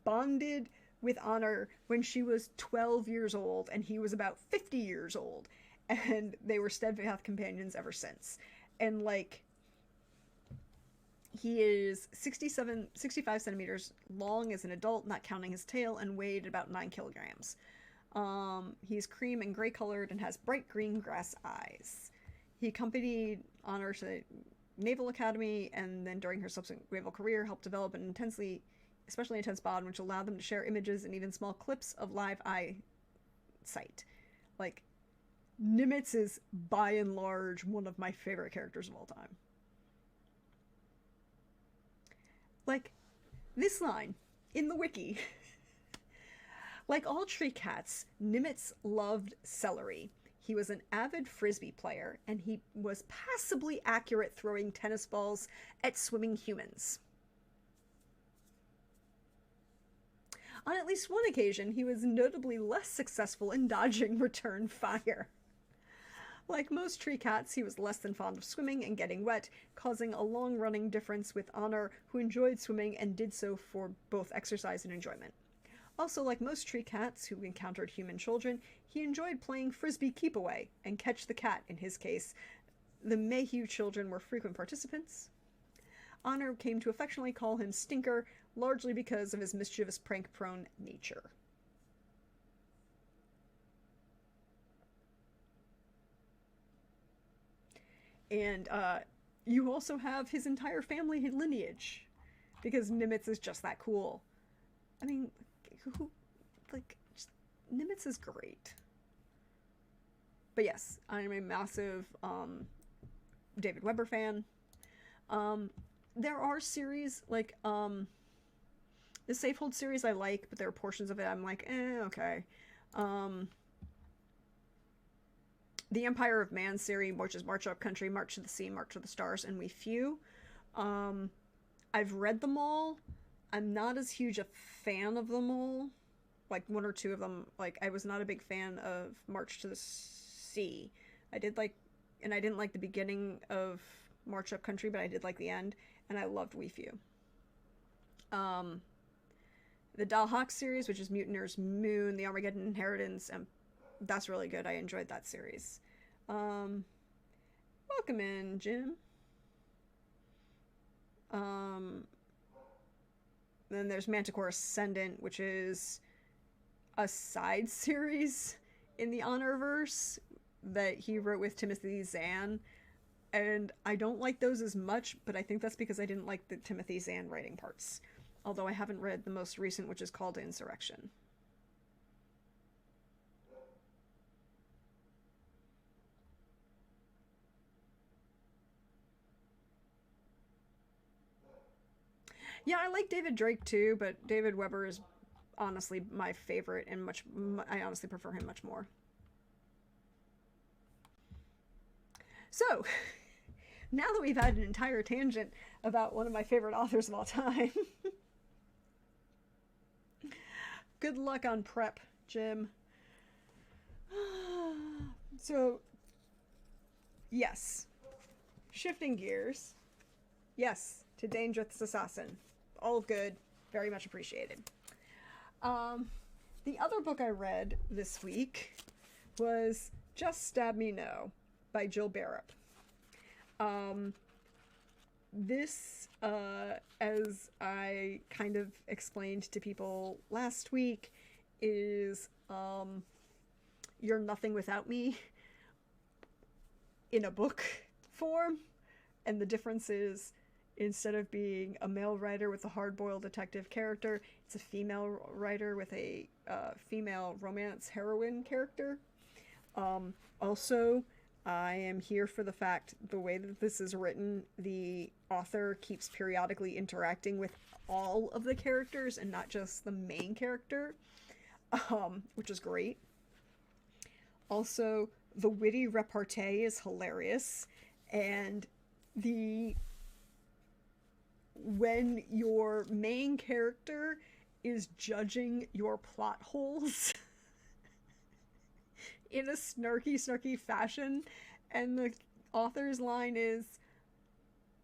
bonded with Honor when she was 12 years old and he was about 50 years old, and they were steadfast companions ever since. And like, he is 65 centimeters long as an adult, not counting his tail, and weighed about 9 kilograms. He's cream and gray colored and has bright green grass eyes. He accompanied Honor to the Naval Academy, and then during her subsequent naval career helped develop an especially intense bond, which allowed them to share images and even small clips of live eye sight. Like, Nimitz is by and large one of my favorite characters of all time. Like, this line in the wiki. Like all tree cats, Nimitz loved celery. He was an avid frisbee player, and he was passably accurate throwing tennis balls at swimming humans. On at least one occasion, he was notably less successful in dodging return fire. Like most tree cats, he was less than fond of swimming and getting wet, causing a long-running difference with Honor, who enjoyed swimming and did so for both exercise and enjoyment. Also, like most tree cats who encountered human children, he enjoyed playing frisbee keep-away and catch the cat in his case. The Mayhew children were frequent participants. Honor came to affectionately call him Stinker, largely because of his mischievous prank-prone nature. And you also have his entire family lineage, because Nimitz is just that cool. I mean, Nimitz is great. But yes, I'm a massive David Weber fan. There are series, like, the Safehold series I like, but there are portions of it I'm like, okay. The Empire of Man series, which is March Up Country, March to the Sea, March to the Stars, and We Few. I've read them all. I'm not as huge a fan of them all. Like, one or two of them, like, I was not a big fan of March to the Sea. I didn't like the beginning of March Up Country, but I did like the end, and I loved We Few. The Dalhawk series, which is Mutineer's Moon, The Armageddon Inheritance, and that's really good. I enjoyed that series. Welcome in, Jim. Then there's Manticore Ascendant, which is a side series in the Honorverse that he wrote with Timothy Zahn. And I don't like those as much, but I think that's because I didn't like the Timothy Zahn writing parts. Although I haven't read the most recent, which is called Insurrection. Yeah, I like David Drake too, but David Weber is honestly my favorite, and I honestly prefer him much more. So, now that we've had an entire tangent about one of my favorite authors of all time, good luck on prep, Jim. So, yes, shifting gears, yes, to Dangerous Assassin. All good, very much appreciated. The other book I read this week was Just Stab Me No by Jill Barrett. This, as I kind of explained to people last week, is You're Nothing Without Me in a book form. And the difference is instead of being a male writer with a hard-boiled detective character, it's a female writer with a female romance heroine character. Also, I am here for the fact the way that this is written, the author keeps periodically interacting with all of the characters and not just the main character, which is great. Also, the witty repartee is hilarious, and the when your main character is judging your plot holes in a snarky fashion, and the author's line is,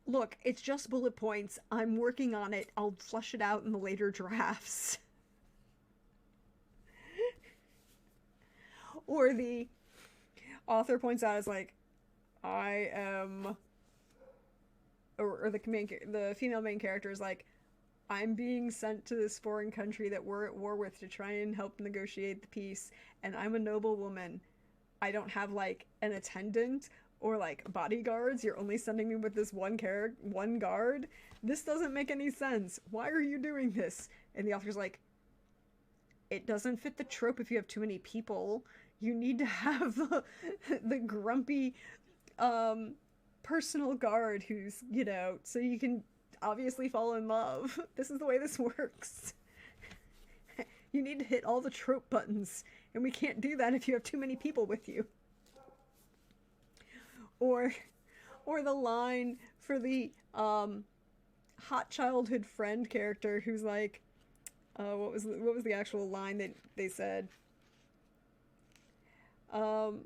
look, it's just bullet points. I'm working on it. I'll flush it out in the later drafts. Or the author points out, as like, I am, or the female main character is like, I'm being sent to this foreign country that we're at war with to try and help negotiate the peace, and I'm a noble woman. I don't have like an attendant or like bodyguards. You're only sending me with this one guard. This doesn't make any sense. Why are you doing this? And the author's like, it doesn't fit the trope if you have too many people. You need to have the grumpy personal guard who's, you know, so you can obviously fall in love. This is the way this works. You need to hit all the trope buttons, and we can't do that if you have too many people with you. Or the line for the hot childhood friend character who's like, what was the actual line that they said? Oh,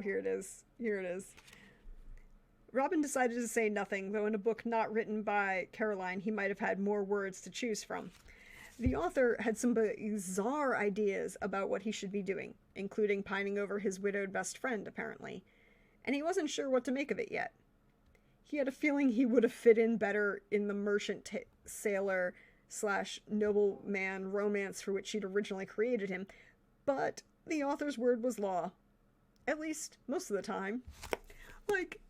here it is. Robin decided to say nothing, though in a book not written by Caroline, he might have had more words to choose from. The author had some bizarre ideas about what he should be doing, including pining over his widowed best friend, apparently, and he wasn't sure what to make of it yet. He had a feeling he would have fit in better in the merchant sailor / nobleman romance for which she'd originally created him, but the author's word was law. At least, most of the time. Like,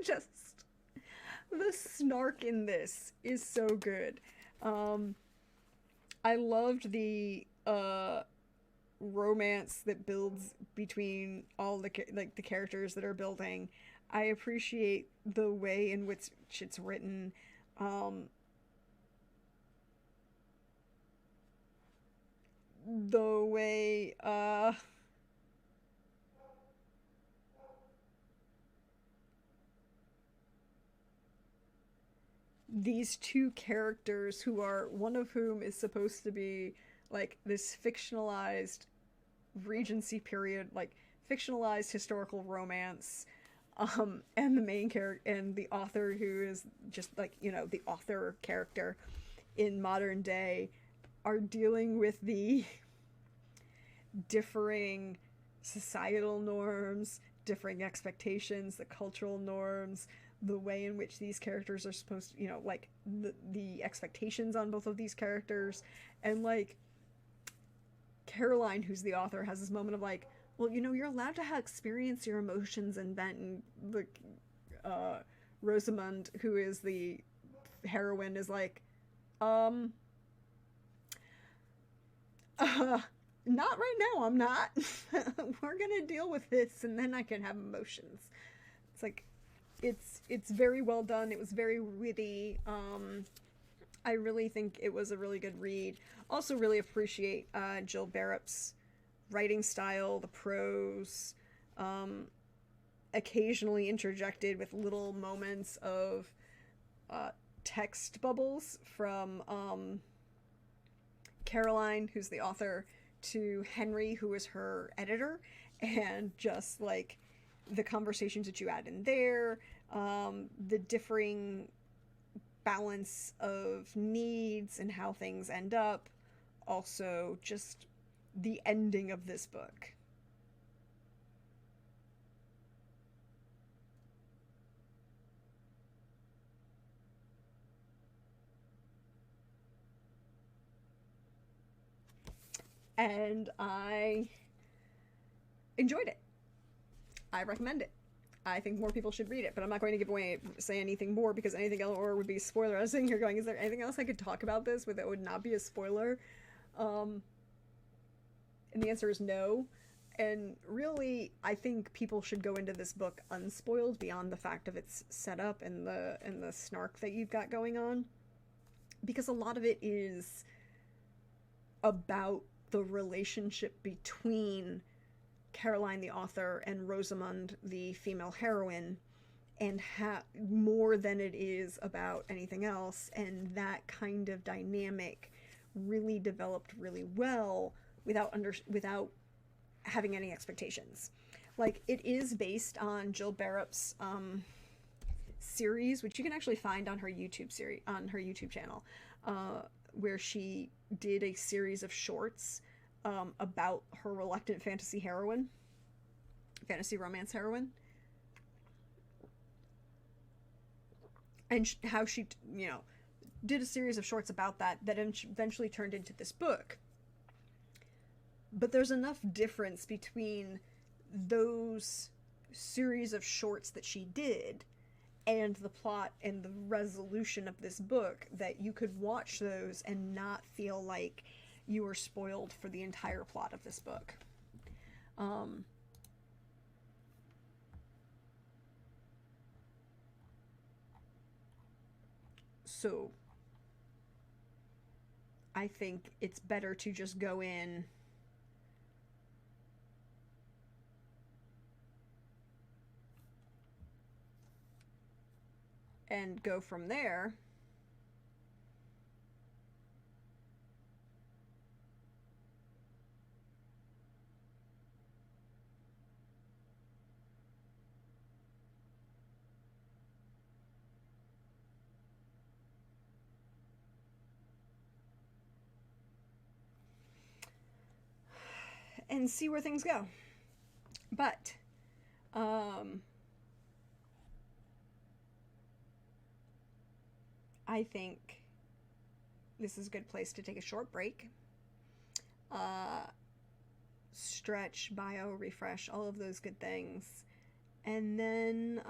just, the snark in this is so good. I loved the romance that builds between all the the characters that are building. I appreciate the way in which it's written. The way these two characters, who are, one of whom is supposed to be like this fictionalized Regency period, like fictionalized historical romance, and the main character and the author, who is just like, you know, the author character in modern day, are dealing with the differing societal norms, differing expectations, the cultural norms, the way in which these characters are supposed to, you know, like the expectations on both of these characters. And like Caroline, who's the author, has this moment of like, well, you know, you're allowed to experience your emotions and vent, and the Rosamund, who is the heroine, is like, not right now, I'm not. We're gonna deal with this, and then I can have emotions. It's like, it's very well done. It was very witty. I really think it was a really good read. Also really appreciate Jill Barrett's writing style, the prose, occasionally interjected with little moments of text bubbles from Caroline, who's the author, to Henry, who is her editor, and just like the conversations that you add in there, the differing balance of needs and how things end up. Also, just the ending of this book. And I enjoyed it. I recommend it. I think more people should read it, but I'm not going to say anything more because anything else would be a spoiler. I was sitting here going, is there anything else I could talk about this with that would not be a spoiler? And the answer is no. And really, I think people should go into this book unspoiled beyond the fact of its setup and the snark that you've got going on, because a lot of it is about the relationship between Caroline the author and Rosamund the female heroine, and more than it is about anything else. And that kind of dynamic really developed really well without having any expectations. Like, it is based on Jill Barrett's series, which you can actually find on her YouTube channel, where she did a series of shorts about her reluctant fantasy romance heroine, and how she, did a series of shorts about that eventually turned into this book. But there's enough difference between those series of shorts that she did and the plot and the resolution of this book that you could watch those and not feel like you were spoiled for the entire plot of this book. So I think it's better to just go in and go from there. And see where things go. But I think this is a good place to take a short break, stretch, bio, refresh, all of those good things, and then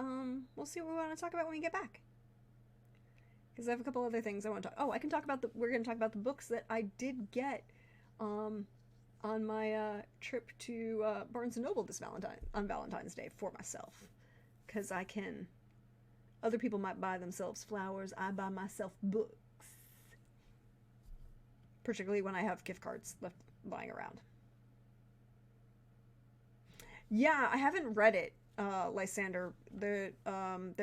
we'll see what we want to talk about when we get back. Because I have a couple other things I want to talk. Oh, I can talk about we're going to talk about the books that I did get on my trip to Barnes & Noble on Valentine's Day for myself. Because I can... Other people might buy themselves flowers. I buy myself books. Particularly when I have gift cards left lying around. Yeah, I haven't read it, Lysander. There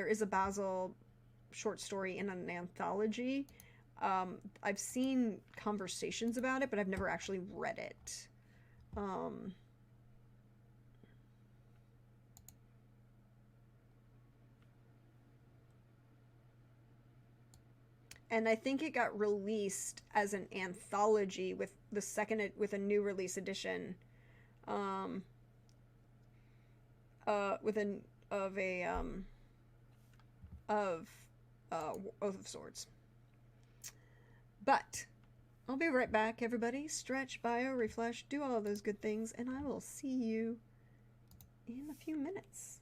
is a Basil short story in an anthology. I've seen conversations about it, but I've never actually read it. And I think it got released as an anthology with with a new release edition, with Oath of Swords. But I'll be right back, everybody. Stretch, bio, refresh, do all of those good things, and I will see you in a few minutes.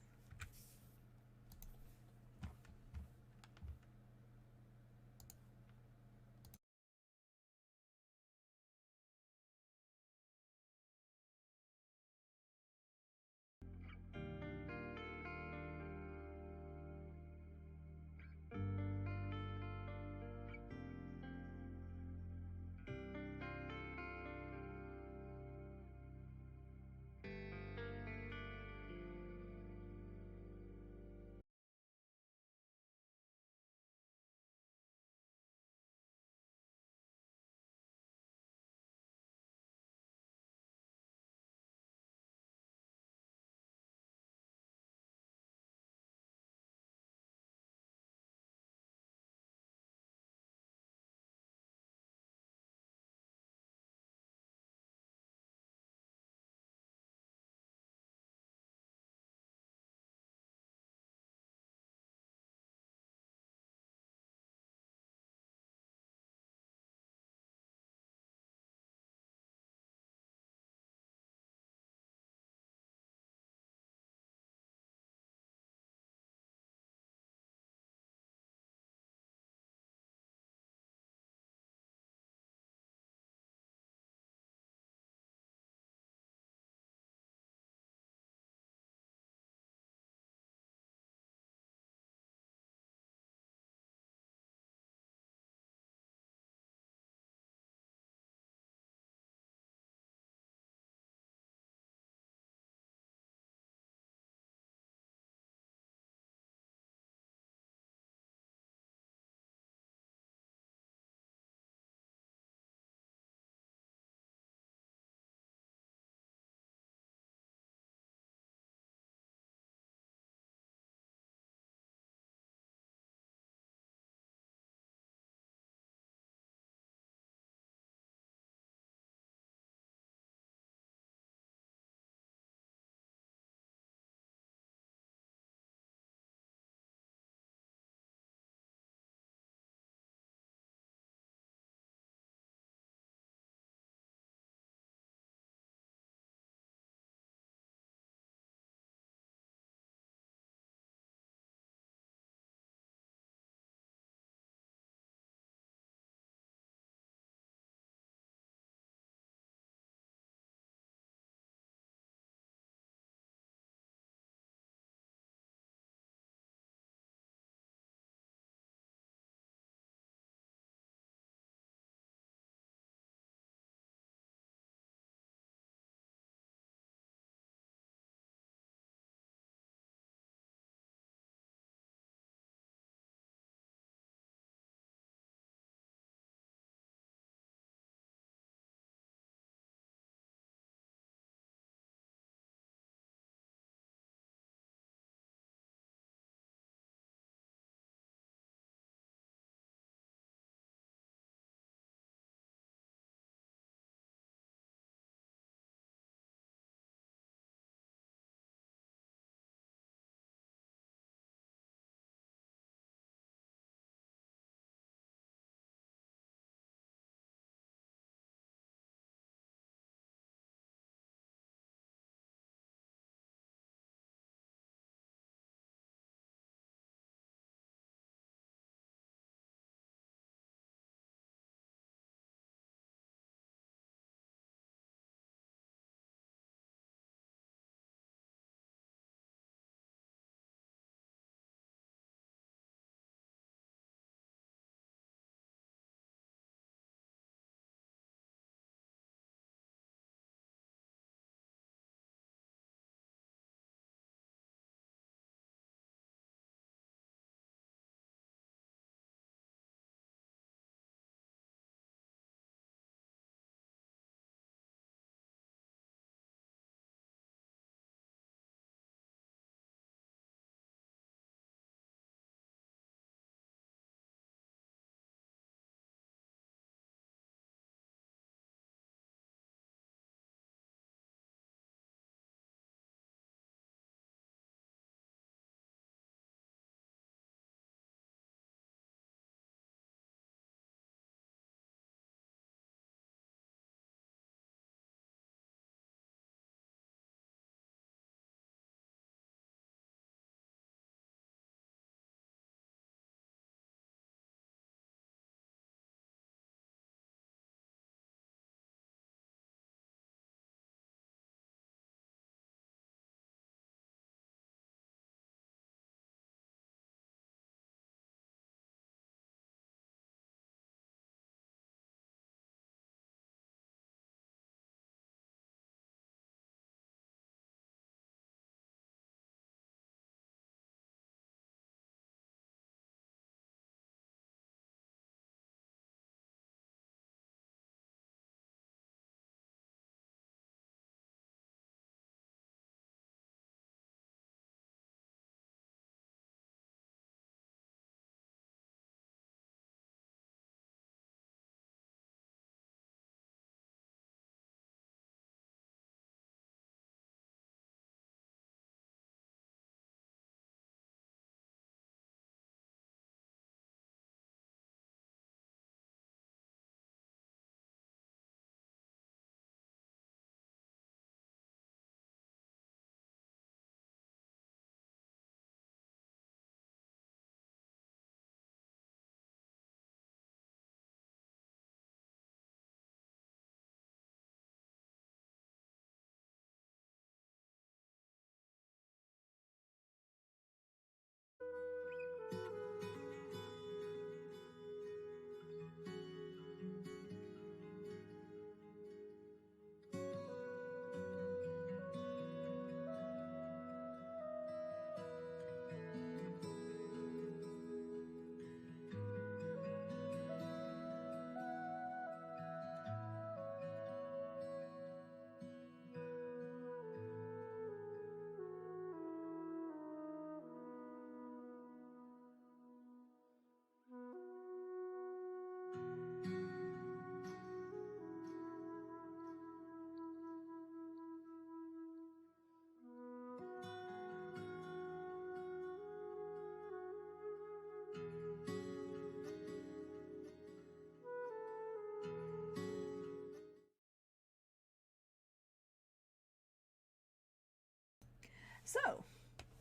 So,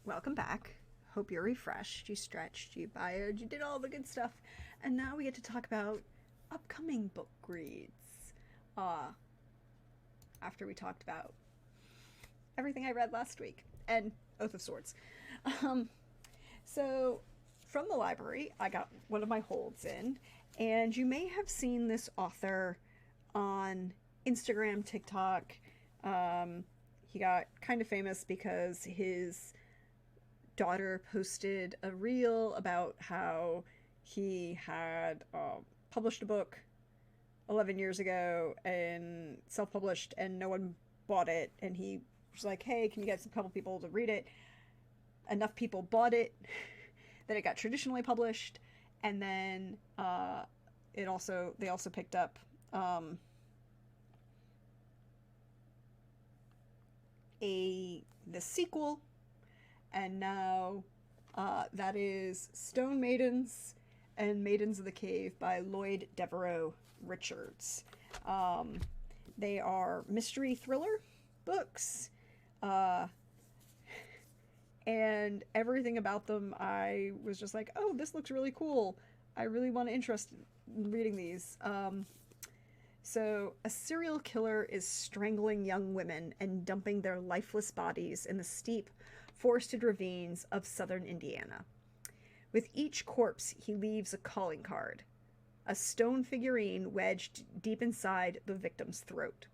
welcome back. Hope you're refreshed, you stretched, you bioed, you did all the good stuff. And now we get to talk about upcoming book reads. After we talked about everything I read last week and Oath of Swords. So, from the library, I got one of my holds in, and you may have seen this author on Instagram, TikTok. He got kind of famous because his daughter posted a reel about how he had published a book 11 years ago and self-published, and no one bought it, and he was like, hey, can you get a couple people to read it? Enough people bought it that it got traditionally published, and then they also picked up the sequel, and now that is Stone Maidens and Maidens of the Cave by Lloyd Devereaux Richards. They are mystery thriller books, and everything about them, I was just like, oh, this looks really cool. I really want to interest in reading these. So, a serial killer is strangling young women and dumping their lifeless bodies in the steep, forested ravines of southern Indiana. With each corpse, he leaves a calling card, a stone figurine wedged deep inside the victim's throat.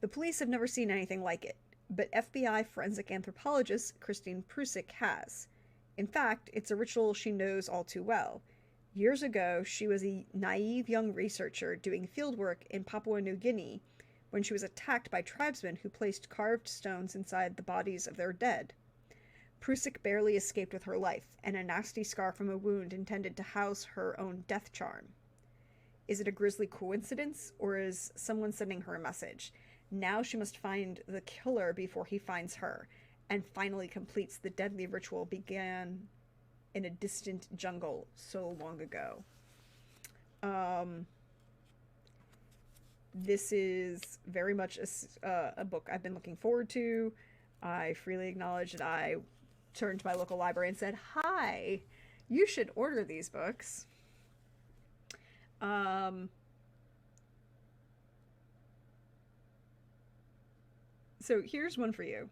The police have never seen anything like it, but FBI forensic anthropologist Christine Prusik has. In fact, it's a ritual she knows all too well. Years ago, she was a naive young researcher doing fieldwork in Papua New Guinea when she was attacked by tribesmen who placed carved stones inside the bodies of their dead. Prusik barely escaped with her life, and a nasty scar from a wound intended to house her own death charm. Is it a grisly coincidence, or is someone sending her a message? Now she must find the killer before he finds her, and finally completes the deadly ritual began in a distant jungle so long ago. This is very much a book I've been looking forward to. I freely acknowledge that I turned to my local library and said, hi, you should order these books. So here's one for you.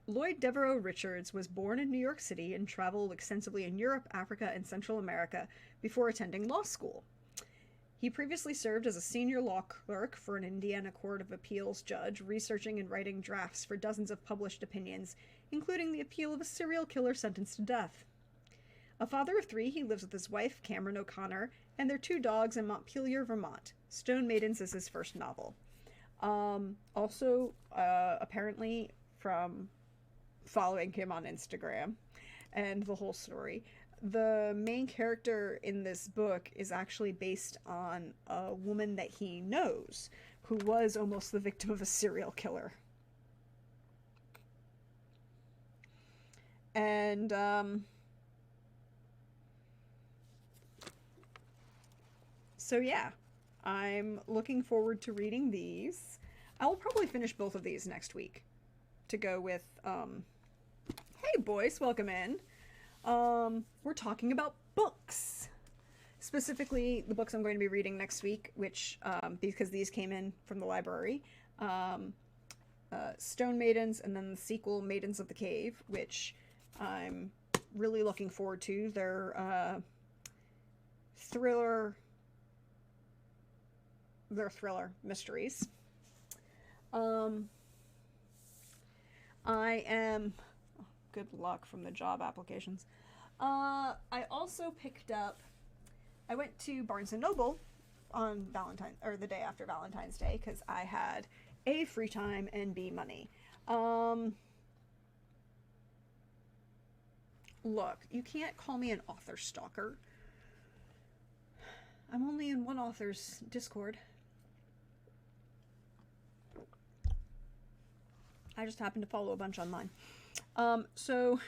Lloyd Devereaux Richards was born in New York City and traveled extensively in Europe, Africa, and Central America before attending law school. He previously served as a senior law clerk for an Indiana Court of Appeals judge, researching and writing drafts for dozens of published opinions, including the appeal of a serial killer sentenced to death. A father of 3, he lives with his wife, Cameron O'Connor, and their 2 dogs in Montpelier, Vermont. Stone Maidens is his first novel. Apparently from following him on Instagram and the whole story, the main character in this book is actually based on a woman that he knows who was almost the victim of a serial killer. And so yeah, I'm looking forward to reading these. I will probably finish both of these next week to go with, hey Boyce, welcome in. We're talking about books. Specifically, the books I'm going to be reading next week, which, because these came in from the library, Stone Maidens, and then the sequel, Maidens of the Cave, which I'm really looking forward to. They're thriller mysteries. I am... oh, good luck from the job applications. I also picked up... I went to Barnes & Noble on the day after Valentine's Day, because I had A, free time, and B, money. Look, you can't call me an author stalker. I'm only in one author's Discord. I just happened to follow a bunch online. So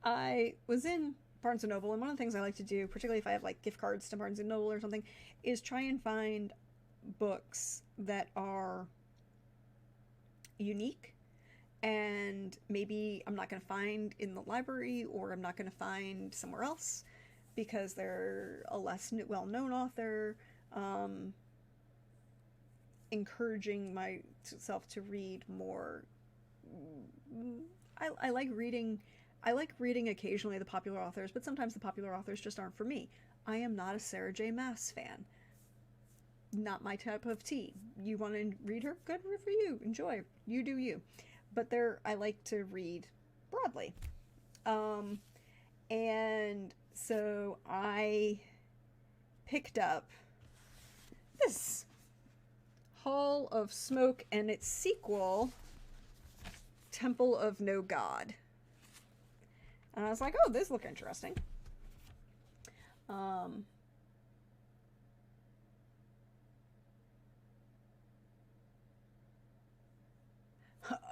I was in Barnes & Noble, and one of the things I like to do, particularly if I have like gift cards to Barnes & Noble or something, is try and find books that are unique and maybe I'm not going to find in the library or I'm not going to find somewhere else because they're a less well-known author. Encouraging myself to read more. I like reading. I like reading occasionally the popular authors, but sometimes the popular authors just aren't for me. I am not a Sarah J. Maas fan. Not my type of tea. You want to read her? Good for you. Enjoy. You do you. But I like to read broadly. And so I picked up this Hall of Smoke and its sequel, Temple of No God. And I was like, oh, this looks interesting.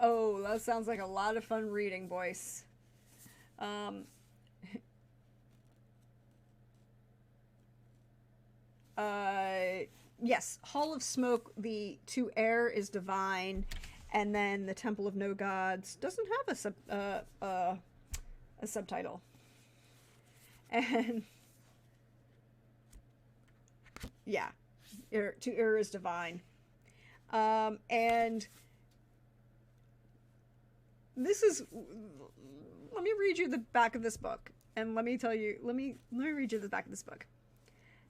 Oh, that sounds like a lot of fun reading, boys. Yes, Hall of Smoke, to air is divine, and then the Temple of No Gods doesn't have a subtitle. And yeah, to air is divine. And this is, let me read you the back of this book, and let me read you the back of this book.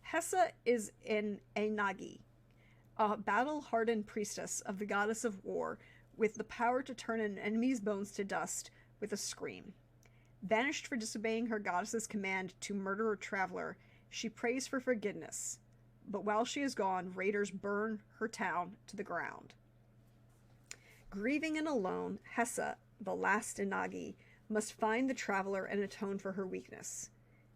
Hessa is an Ainagi, a battle-hardened priestess of the goddess of war with the power to turn an enemy's bones to dust with a scream. Banished for disobeying her goddess's command to murder a traveler, she prays for forgiveness. But while she is gone, raiders burn her town to the ground. Grieving and alone, Hessa, the last Inagi, must find the traveler and atone for her weakness.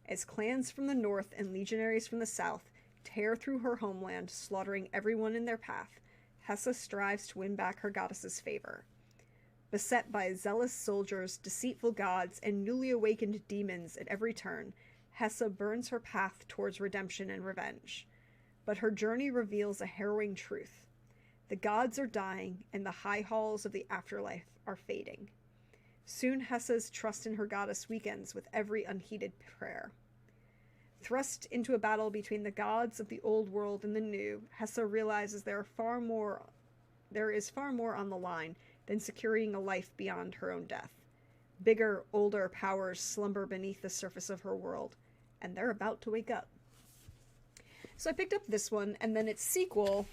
As clans from the north and legionaries from the south tear through her homeland, slaughtering everyone in their path, Hessa strives to win back her goddess's favor. Beset by zealous soldiers, deceitful gods, and newly awakened demons at every turn, Hessa burns her path towards redemption and revenge. But her journey reveals a harrowing truth. The gods are dying, and the high halls of the afterlife are fading. Soon Hessa's trust in her goddess weakens with every unheeded prayer. Thrust into a battle between the gods of the old world and the new, Hessa realizes there is far more on the line than securing a life beyond her own death. Bigger, older powers slumber beneath the surface of her world, and they're about to wake up. So I picked up this one, and then its sequel,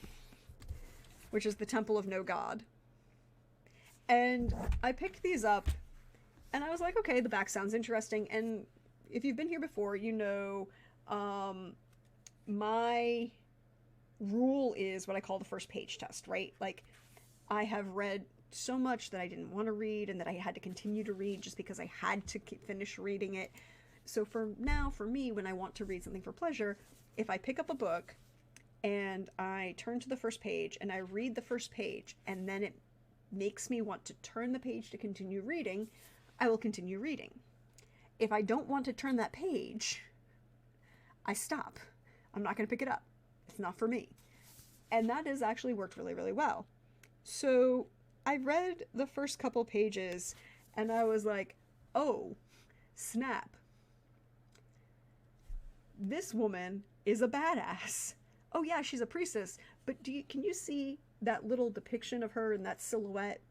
which is the Temple of No God. And I picked these up, and I was like, okay, the back sounds interesting. And if you've been here before, you know my rule is what I call the first page test, right? Like, I have read so much that I didn't want to read and that I had to continue to read just because I had to finish reading it. So for me, when I want to read something for pleasure, if I pick up a book and I turn to the first page and I read the first page and then it makes me want to turn the page to continue reading, I will continue reading. If I don't want to turn that page, I stop. I'm not going to pick it up. It's not for me. And that has actually worked really, really well. So I read the first couple pages and I was like, oh, snap. This woman is a badass. Oh yeah, she's a priestess. But can you see that little depiction of her in that silhouette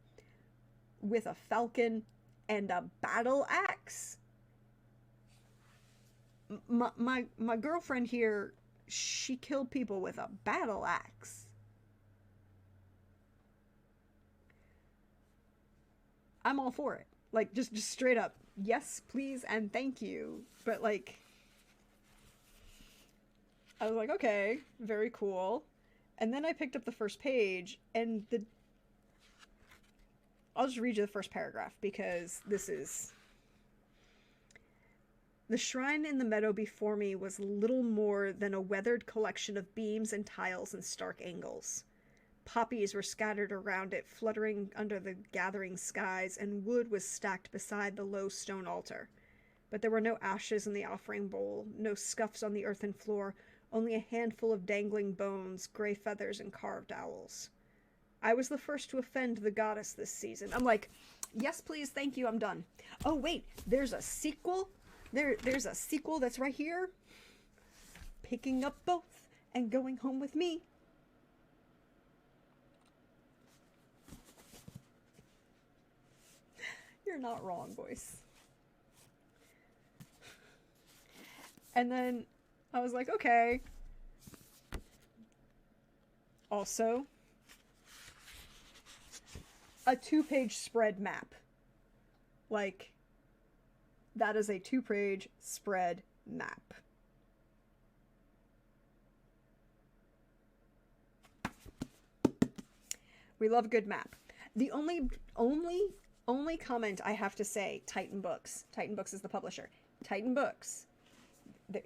with a falcon and a battle axe? My girlfriend here, she killed people with a battle axe. I'm all for it. Like, just straight up, yes, please, and thank you. But, like, I was like, okay, very cool. And then I picked up the first page, and I'll just read you the first paragraph, because this is... The shrine in the meadow before me was little more than a weathered collection of beams and tiles and stark angles. Poppies were scattered around it, fluttering under the gathering skies, and wood was stacked beside the low stone altar. But there were no ashes in the offering bowl, no scuffs on the earthen floor, only a handful of dangling bones, gray feathers, and carved owls. I was the first to offend the goddess this season. I'm like, yes, please, thank you, I'm done. Oh, wait, there's a sequel? There's a sequel that's right here. Picking up both and going home with me. You're not wrong, boys. And then I was like, okay. Also, a 2-page spread map. Like, that is a 2-page spread map. We love a good map. The only comment I have to say, Titan Books. Titan Books is the publisher. Titan Books.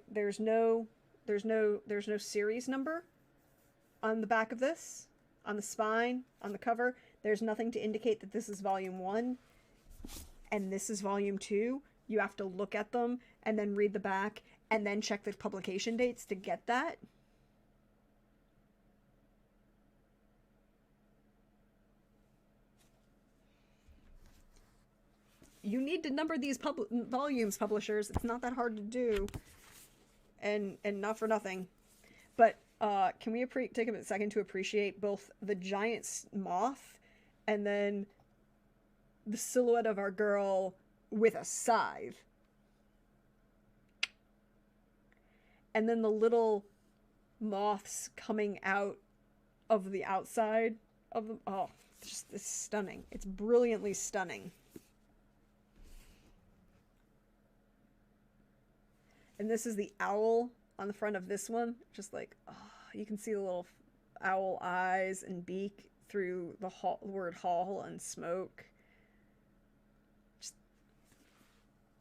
There's no series number on the back of this, on the spine, on the cover. There's nothing to indicate that this is volume 1 and this is volume 2. You have to look at them and then read the back and then check the publication dates to get that. You need to number these volumes, publishers. It's not that hard to do. And not for nothing. But can we take a second to appreciate both the giant moth and then the silhouette of our girl with a scythe? And then the little moths coming out of the outside of them. Oh, it's stunning. It's brilliantly stunning. And this is the owl on the front of this one. Just like, oh, you can see the little owl eyes and beak through the word hall and smoke.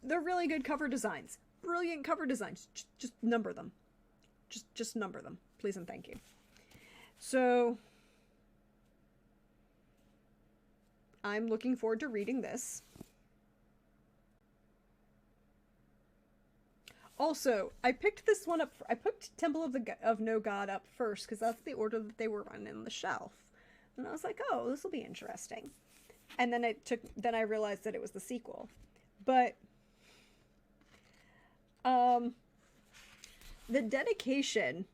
They're really good cover designs. Brilliant cover designs. Just number them. Just number them. Please and thank you. So, I'm looking forward to reading this. Also, I picked this one up. I picked Temple of No God up first because that's the order that they were on in the shelf, and I was like, "Oh, this will be interesting." And then Then I realized that it was the sequel, but the dedication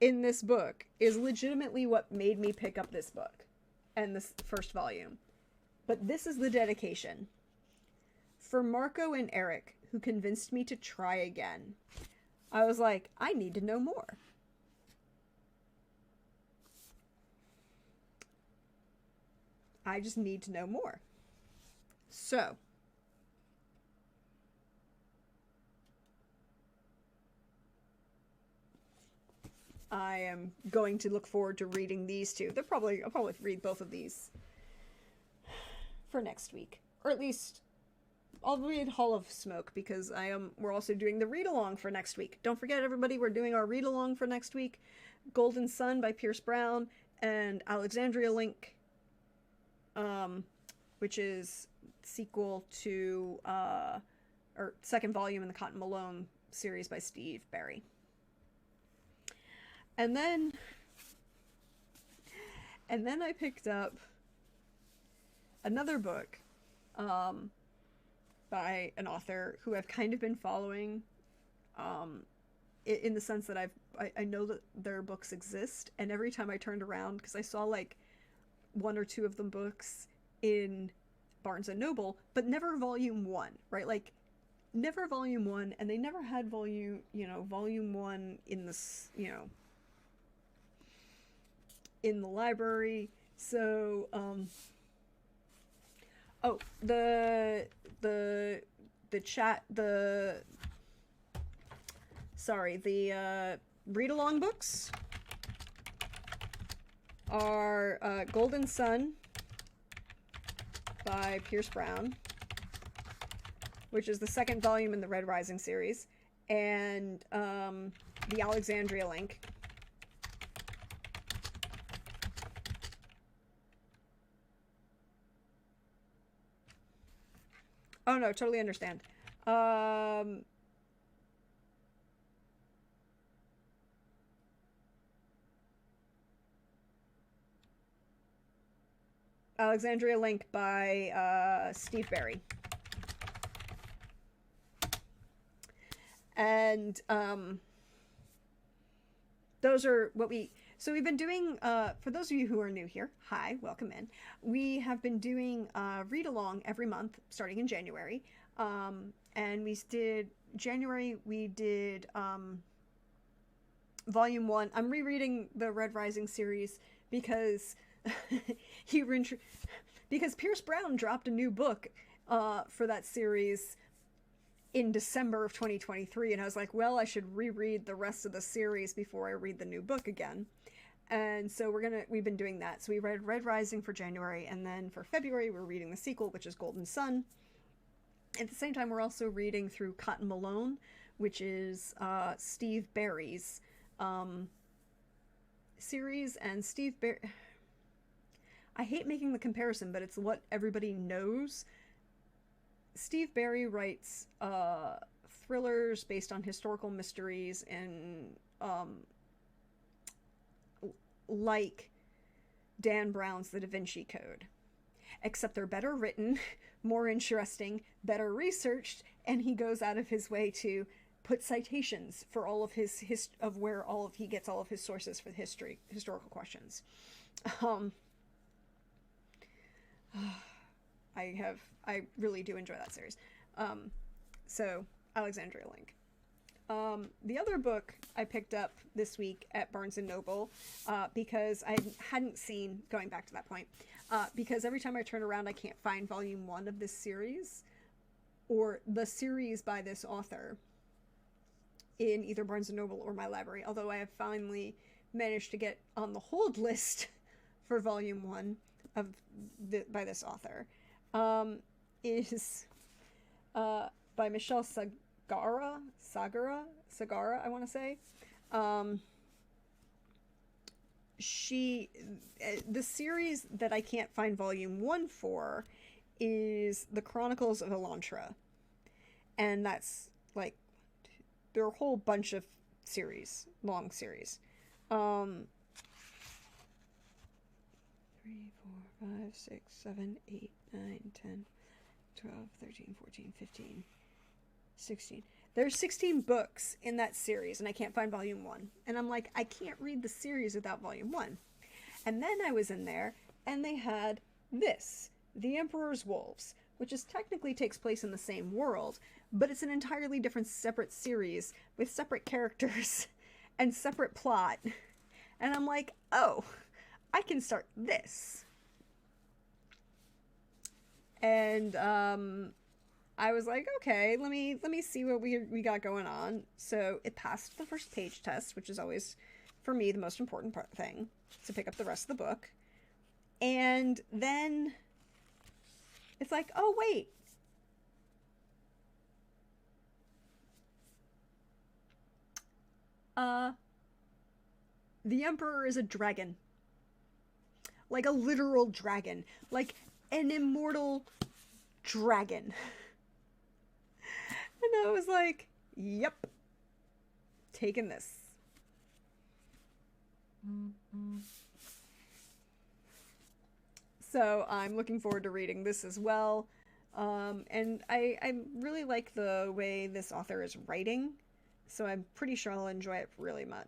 in this book is legitimately what made me pick up this book and this first volume. But this is the dedication for Marco and Eric, who convinced me to try again. I was like, I need to know more. I just need to know more. So, I am going to look forward to reading these two. I'll probably read both of these for next week, or at least I'll read Hall of Smoke because we're also doing the read-along for next week. Don't forget, everybody, we're doing our read-along for next week. Golden Sun by Pierce Brown and Alexandria Link, which is sequel to, or second volume in the Cotton Malone series by Steve Barry. And then I picked up another book, by an author who I've kind of been following, in the sense that I know that their books exist, and every time I turned around, because I saw like 1 or 2 of them books in Barnes and Noble, but never volume 1, right? Like never volume 1, and they never had volume 1 in this, in the library. So, oh, the read-along books are Golden Sun by Pierce Brown, which is the second volume in the Red Rising series, and the Alexandria Link. Oh no, totally understand. Alexandria Link by Steve Berry. And those are what so we've been doing, for those of you who are new here, hi, welcome in. We have been doing read along every month starting in January. And we did January, we did volume 1. I'm rereading the Red Rising series because because Pierce Brown dropped a new book for that series in December of 2023, and I was like, well, I should reread the rest of the series before I read the new book again. And so we've been doing that. So we read Red Rising for January, and then for February we're reading the sequel, which is Golden Sun. At the same time, we're also reading through Cotton Malone, which is Steve Berry's series. And Steve Berry, I hate making the comparison, but it's what everybody knows. Steve Berry writes thrillers based on historical mysteries and like Dan Brown's The Da Vinci Code. Except they're better written, more interesting, better researched, and he goes out of his way to put citations for all of his of where he gets all of his sources for historical questions. I really do enjoy that series. So Alexandria Link. The other book I picked up this week at Barnes & Noble, because I hadn't seen, going back to that point, because every time I turn around I can't find volume 1 of this series, or the series by this author, in either Barnes & Noble or my library, although I have finally managed to get on the hold list for volume 1 by this author. Is by Michelle Sagara, I want to say. The series that I can't find volume 1 for is The Chronicles of Elantra. And that's like, there are a whole bunch of long series. 3, 4, 5, 6, 7, 8, 9, 10, 12, 13, 14, 15, 16. There's 16 books in that series, and I can't find volume 1. And I'm like, I can't read the series without volume 1. And then I was in there, and they had this, The Emperor's Wolves, which technically takes place in the same world, but it's an entirely different separate series with separate characters and separate plot. And I'm like, oh, I can start this. And I was like, okay, let me see what we got going on. So it passed the first page test, which is always, for me, the most important thing, to pick up the rest of the book. And then it's like, oh, wait. The Emperor is a dragon. Like a literal dragon. Like an immortal dragon. And I was like, yep. Taking this. So I'm looking forward to reading this as well. And I really like the way this author is writing. So I'm pretty sure I'll enjoy it really much.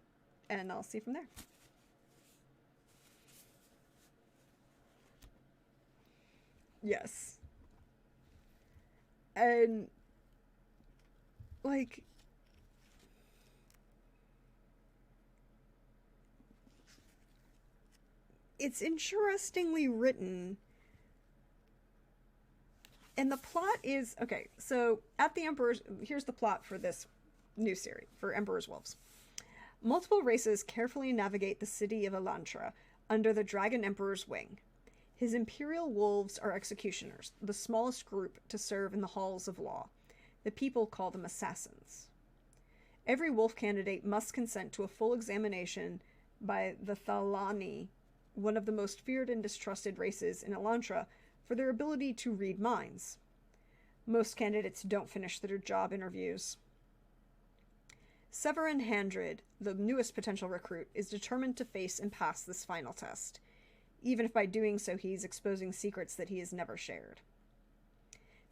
And I'll see from there. Yes. And like, it's interestingly written. And the plot is, okay, so at the Emperor's, here's the plot for this new series, for Emperor's Wolves. Multiple races carefully navigate the city of Elantra under the Dragon Emperor's wing. His imperial wolves are executioners, the smallest group to serve in the halls of law. The people call them assassins. Every wolf candidate must consent to a full examination by the Thalani, one of the most feared and distrusted races in Elantra, for their ability to read minds. Most candidates don't finish their job interviews. Severin Handred, the newest potential recruit, is determined to face and pass this final test. even if by doing so he's exposing secrets that he has never shared.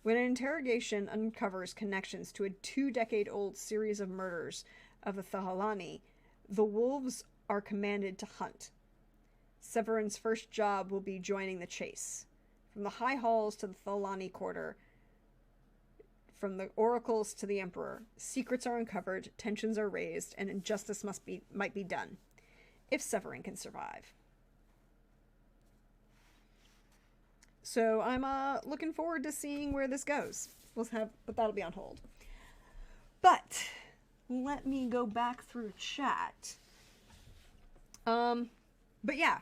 When an interrogation uncovers connections to a 2-decade-old series of murders of the Thalani, the wolves are commanded to hunt. Severin's first job will be joining the chase. From the high halls to the Thalani quarter, from the oracles to the emperor, secrets are uncovered, tensions are raised, and injustice might be done, if Severin can survive. So I'm looking forward to seeing where this goes. But that'll be on hold. But let me go back through chat. But yeah.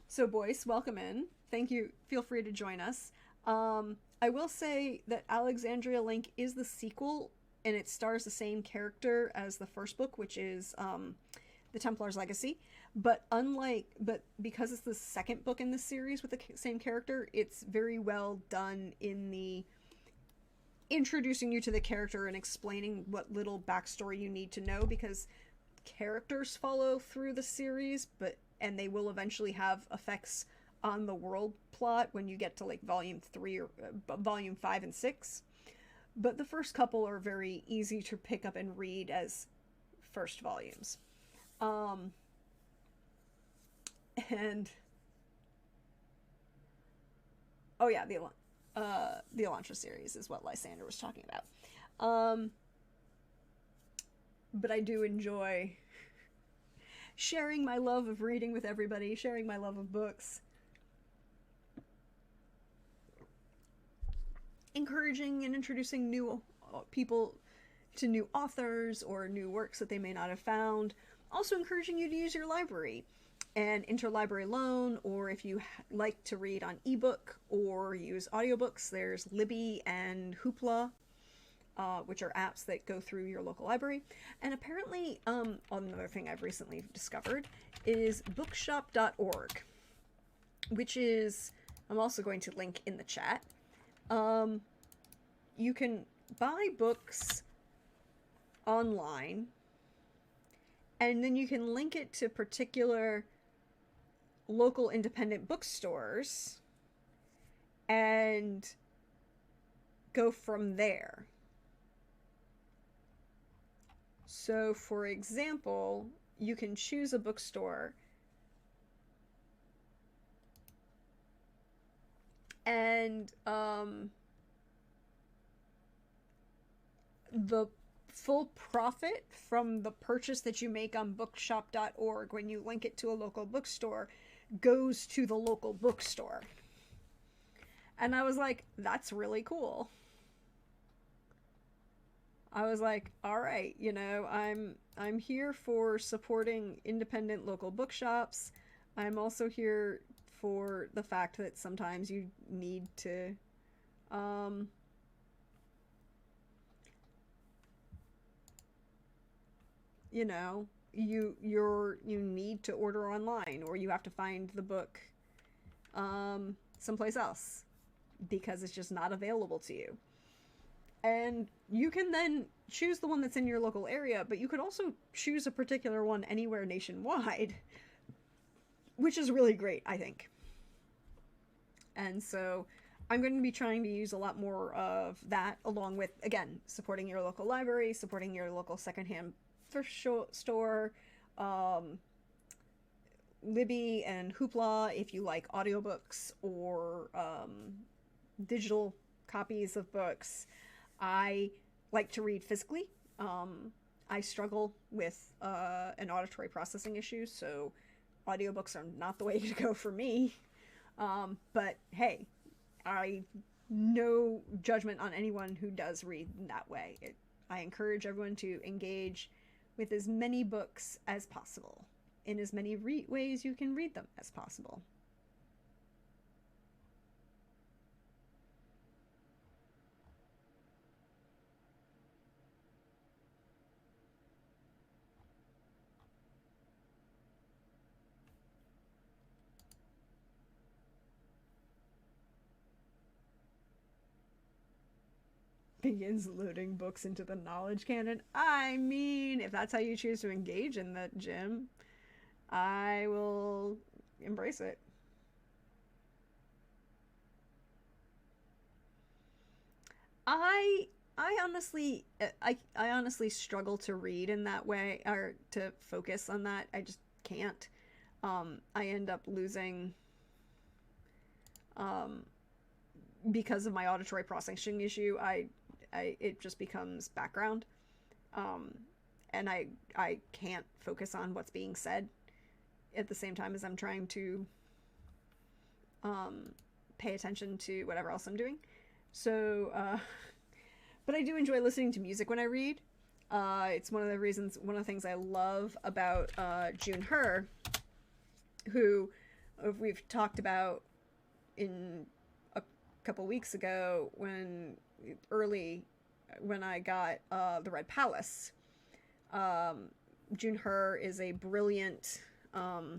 So Boyce, welcome in. Thank you. Feel free to join us. I will say that Alexandria Link is the sequel, and it stars the same character as the first book, which is The Templar's Legacy. But because it's the second book in the series with the same character, it's very well done in the introducing you to the character and explaining what little backstory you need to know, because characters follow through the series, and they will eventually have effects on the world plot when you get to like volume 3 or volume 5 and 6. But the first couple are very easy to pick up and read as first volumes. And oh yeah, the Elantra series is what Lysander was talking about. But I do enjoy sharing my love of reading with everybody, sharing my love of books, encouraging and introducing new people to new authors or new works that they may not have found. Also encouraging you to use your library and interlibrary loan, or if you like to read on ebook or use audiobooks, there's Libby and Hoopla, which are apps that go through your local library. And apparently, another thing I've recently discovered is bookshop.org, which is, I'm also going to link in the chat. You can buy books online, and then you can link it to particular local independent bookstores and go from there. So, for example, you can choose a bookstore and the full profit from the purchase that you make on bookshop.org, when you link it to a local bookstore, goes to the local bookstore. And I was like, that's really cool. I was like, all right, you know, I'm here for supporting independent local bookshops. I'm also here for the fact that sometimes you need to you know, you need to order online, or you have to find the book someplace else because it's just not available to you. And you can then choose the one that's in your local area, but you could also choose a particular one anywhere nationwide, which is really great, I think. And so I'm going to be trying to use a lot more of that, along with, again, supporting your local library, supporting your local secondhand thrift store, Libby and Hoopla if you like audiobooks or digital copies of books. I like to read physically. I struggle with an auditory processing issue, so audiobooks are not the way to go for me. But hey, no judgment on anyone who does read that way. I encourage everyone to engage with as many books as possible, in as many ways you can read them as possible. Begins loading books into the knowledge canon. I mean, if that's how you choose to engage in that, Jim, I will embrace it. I I honestly struggle to read in that way, or to focus on that. I just can't. I end up losing, um, because of my auditory processing issue. I it just becomes background, um, and I can't focus on what's being said at the same time as I'm trying to, um, pay attention to whatever else I'm doing. So, but I do enjoy listening to music when I read. It's one of the reasons, one of the things I love about June Her, who we've talked about in a couple weeks ago early when I got the Red Palace. Um, June Her is a brilliant, uh,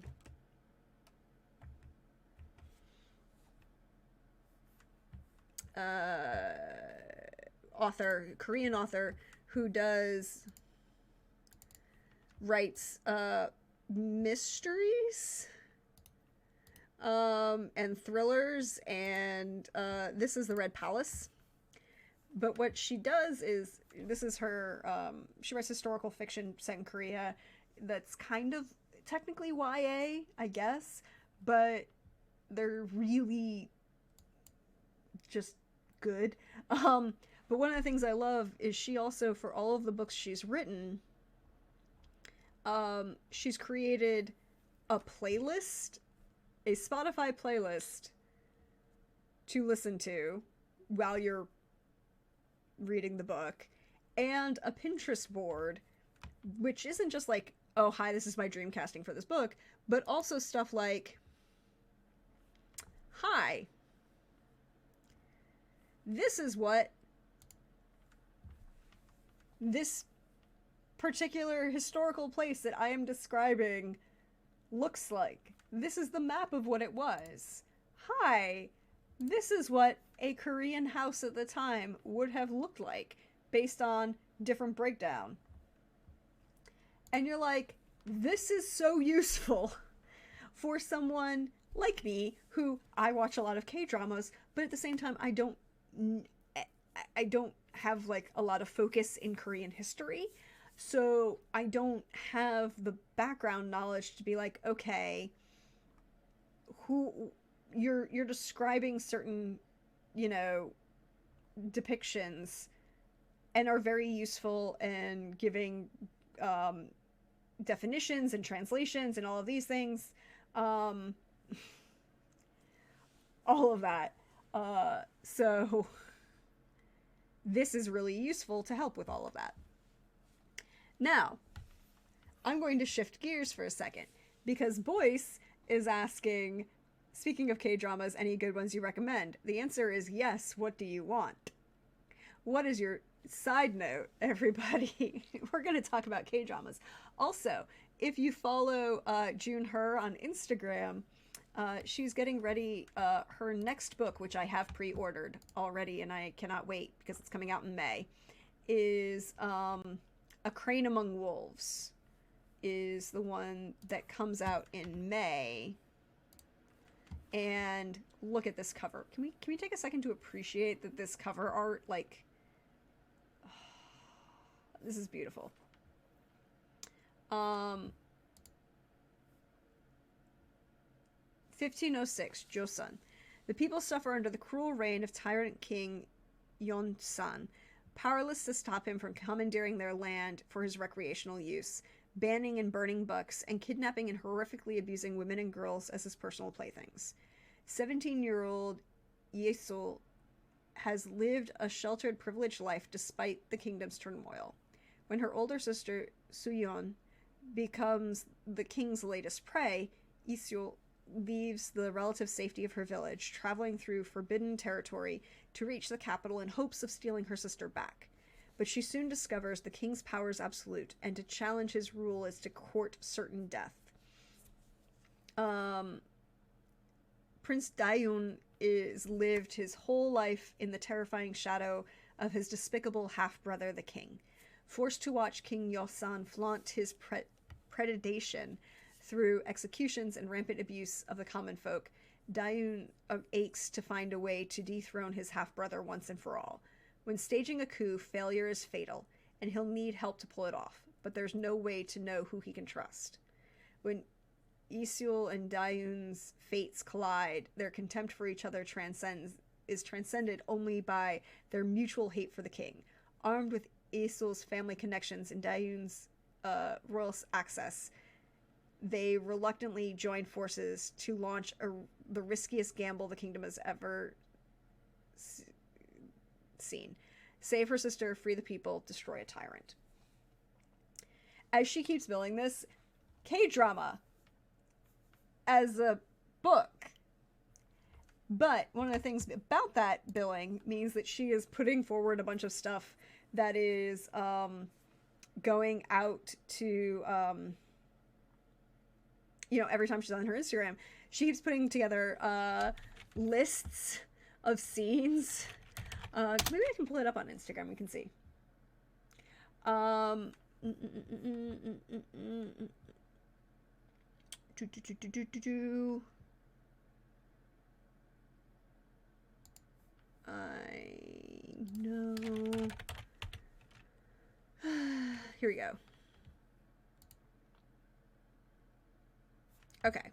author, Korean author, who writes mysteries, and thrillers, and this is the Red Palace. But what she does is, this is her, she writes historical fiction set in Korea that's kind of technically YA, I guess, but they're really just good. But one of the things I love is she also, for all of the books she's written, she's created a playlist, a Spotify playlist to listen to while you're reading the book, and a Pinterest board, which isn't just like, oh, hi, this is my dream casting for this book, but also stuff like, hi, this is what this particular historical place that I am describing looks like. This is the map of what it was. Hi, this is what a Korean house at the time would have looked like based on different breakdown. And you're like, this is so useful for someone like me, who I watch a lot of K-dramas, but at the same time I don't have like a lot of focus in Korean history. So I don't have the background knowledge to be like, okay, who you're describing certain, you know, depictions, and are very useful in giving definitions and translations and all of these things, all of that. So this is really useful to help with all of that. Now, I'm going to shift gears for a second, because Boyce is asking, speaking of K-dramas, any good ones you recommend? The answer is yes. What do you want? What is your side note, everybody? We're going to talk about K-dramas. Also, if you follow June Her on Instagram, she's getting ready, her next book, which I have pre-ordered already and I cannot wait because it's coming out in May, is A Crane Among Wolves, is the one that comes out in May. And look at this cover. Can we take a second to appreciate that this cover art, like, oh, this is beautiful. 1506, Joseon. The people suffer under the cruel reign of tyrant king Yeonsan, powerless to stop him from commandeering their land for his recreational use, banning and burning books, and kidnapping and horrifically abusing women and girls as his personal playthings. 17-year-old Yesul has lived a sheltered, privileged life despite the kingdom's turmoil. When her older sister, Suyeon, becomes the king's latest prey, Yesul leaves the relative safety of her village, traveling through forbidden territory to reach the capital in hopes of stealing her sister back. But she soon discovers the king's power is absolute, and to challenge his rule is to court certain death. Prince Daeun is lived his whole life in the terrifying shadow of his despicable half-brother, the king. Forced to watch King Yeosan flaunt his predation through executions and rampant abuse of the common folk, Daeun aches to find a way to dethrone his half-brother once and for all. When staging a coup, failure is fatal, and he'll need help to pull it off, but there's no way to know who he can trust. When Isil and Dayun's fates collide, their contempt for each other is transcended only by their mutual hate for the king. Armed with Isil's family connections and Dayun's royal access, they reluctantly join forces to launch the riskiest gamble the kingdom has ever seen. Save her sister, free the people, destroy a tyrant. As she keeps billing this, K-drama as a book. But one of the things about that billing means that she is putting forward a bunch of stuff that is going out to, every time she's on her Instagram, she keeps putting together lists of scenes. Maybe I can pull it up on Instagram. We can see. I know. Here we go. Okay.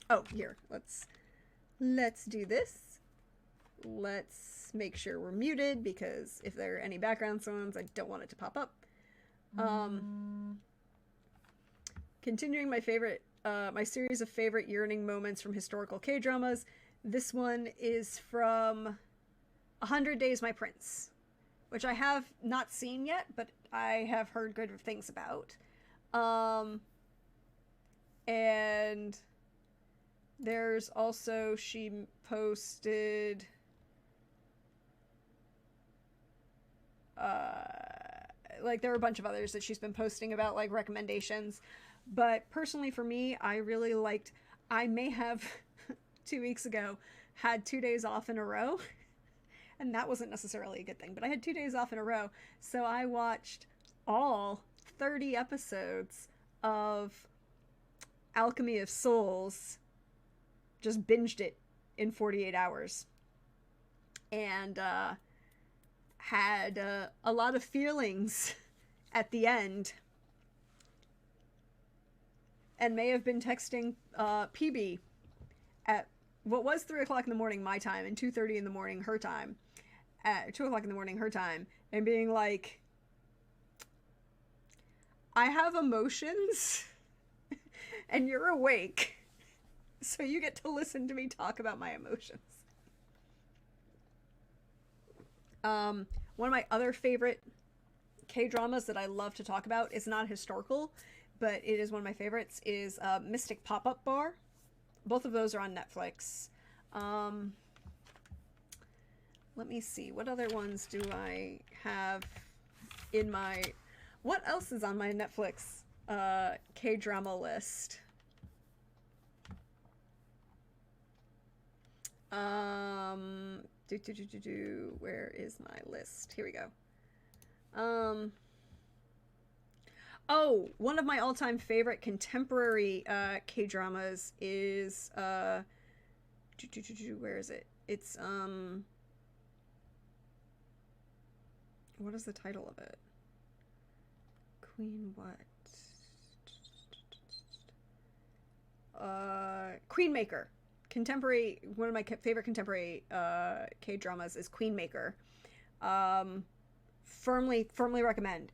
Oh, here. Let's do this. Let's make sure we're muted, because if there are any background sounds, I don't want it to pop up. Continuing my my series of favorite yearning moments from historical K-dramas. This one is from 100 Days My Prince, which I have not seen yet, but I have heard good things about. And there's also, she posted there are a bunch of others that she's been posting about, like, recommendations. But personally for me, I really liked, I may have 2 weeks ago had 2 days off in a row, and that wasn't necessarily a good thing, but I had 2 days off in a row, so I watched all 30 episodes of Alchemy of Souls, just binged it in 48 hours, and had a lot of feelings at the end, and may have been texting PB at what was 3 o'clock in the morning my time and 2:30 in the morning her time, at 2 o'clock in the morning her time, and being like, I have emotions and you're awake, so you get to listen to me talk about my emotions. One of my other favorite K-dramas that I love to talk about is not historical, but it is one of my favorites, is Mystic Pop-Up Bar. Both of those are on Netflix. Let me see. What other ones do I have in my... What else is on my Netflix K-drama list? Where is my list? Here we go. Oh, one of my all-time favorite contemporary K-dramas is where is it? It's what is the title of it? Queen what? Queenmaker. Contemporary, one of my favorite contemporary K-dramas is Queenmaker. Firmly recommend.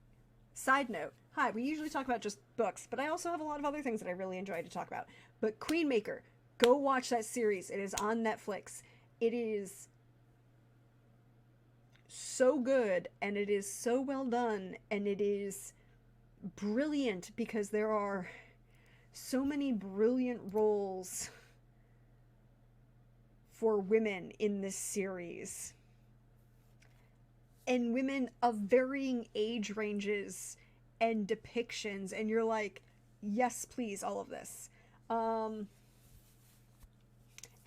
Side note, hi, we usually talk about just books, but I also have a lot of other things that I really enjoy to talk about. But Queenmaker, go watch that series. It is on Netflix. It is so good, and it is so well done, and it is brilliant because there are so many brilliant roles for women in this series, and women of varying age ranges and depictions, and you're like, yes, please, all of this. And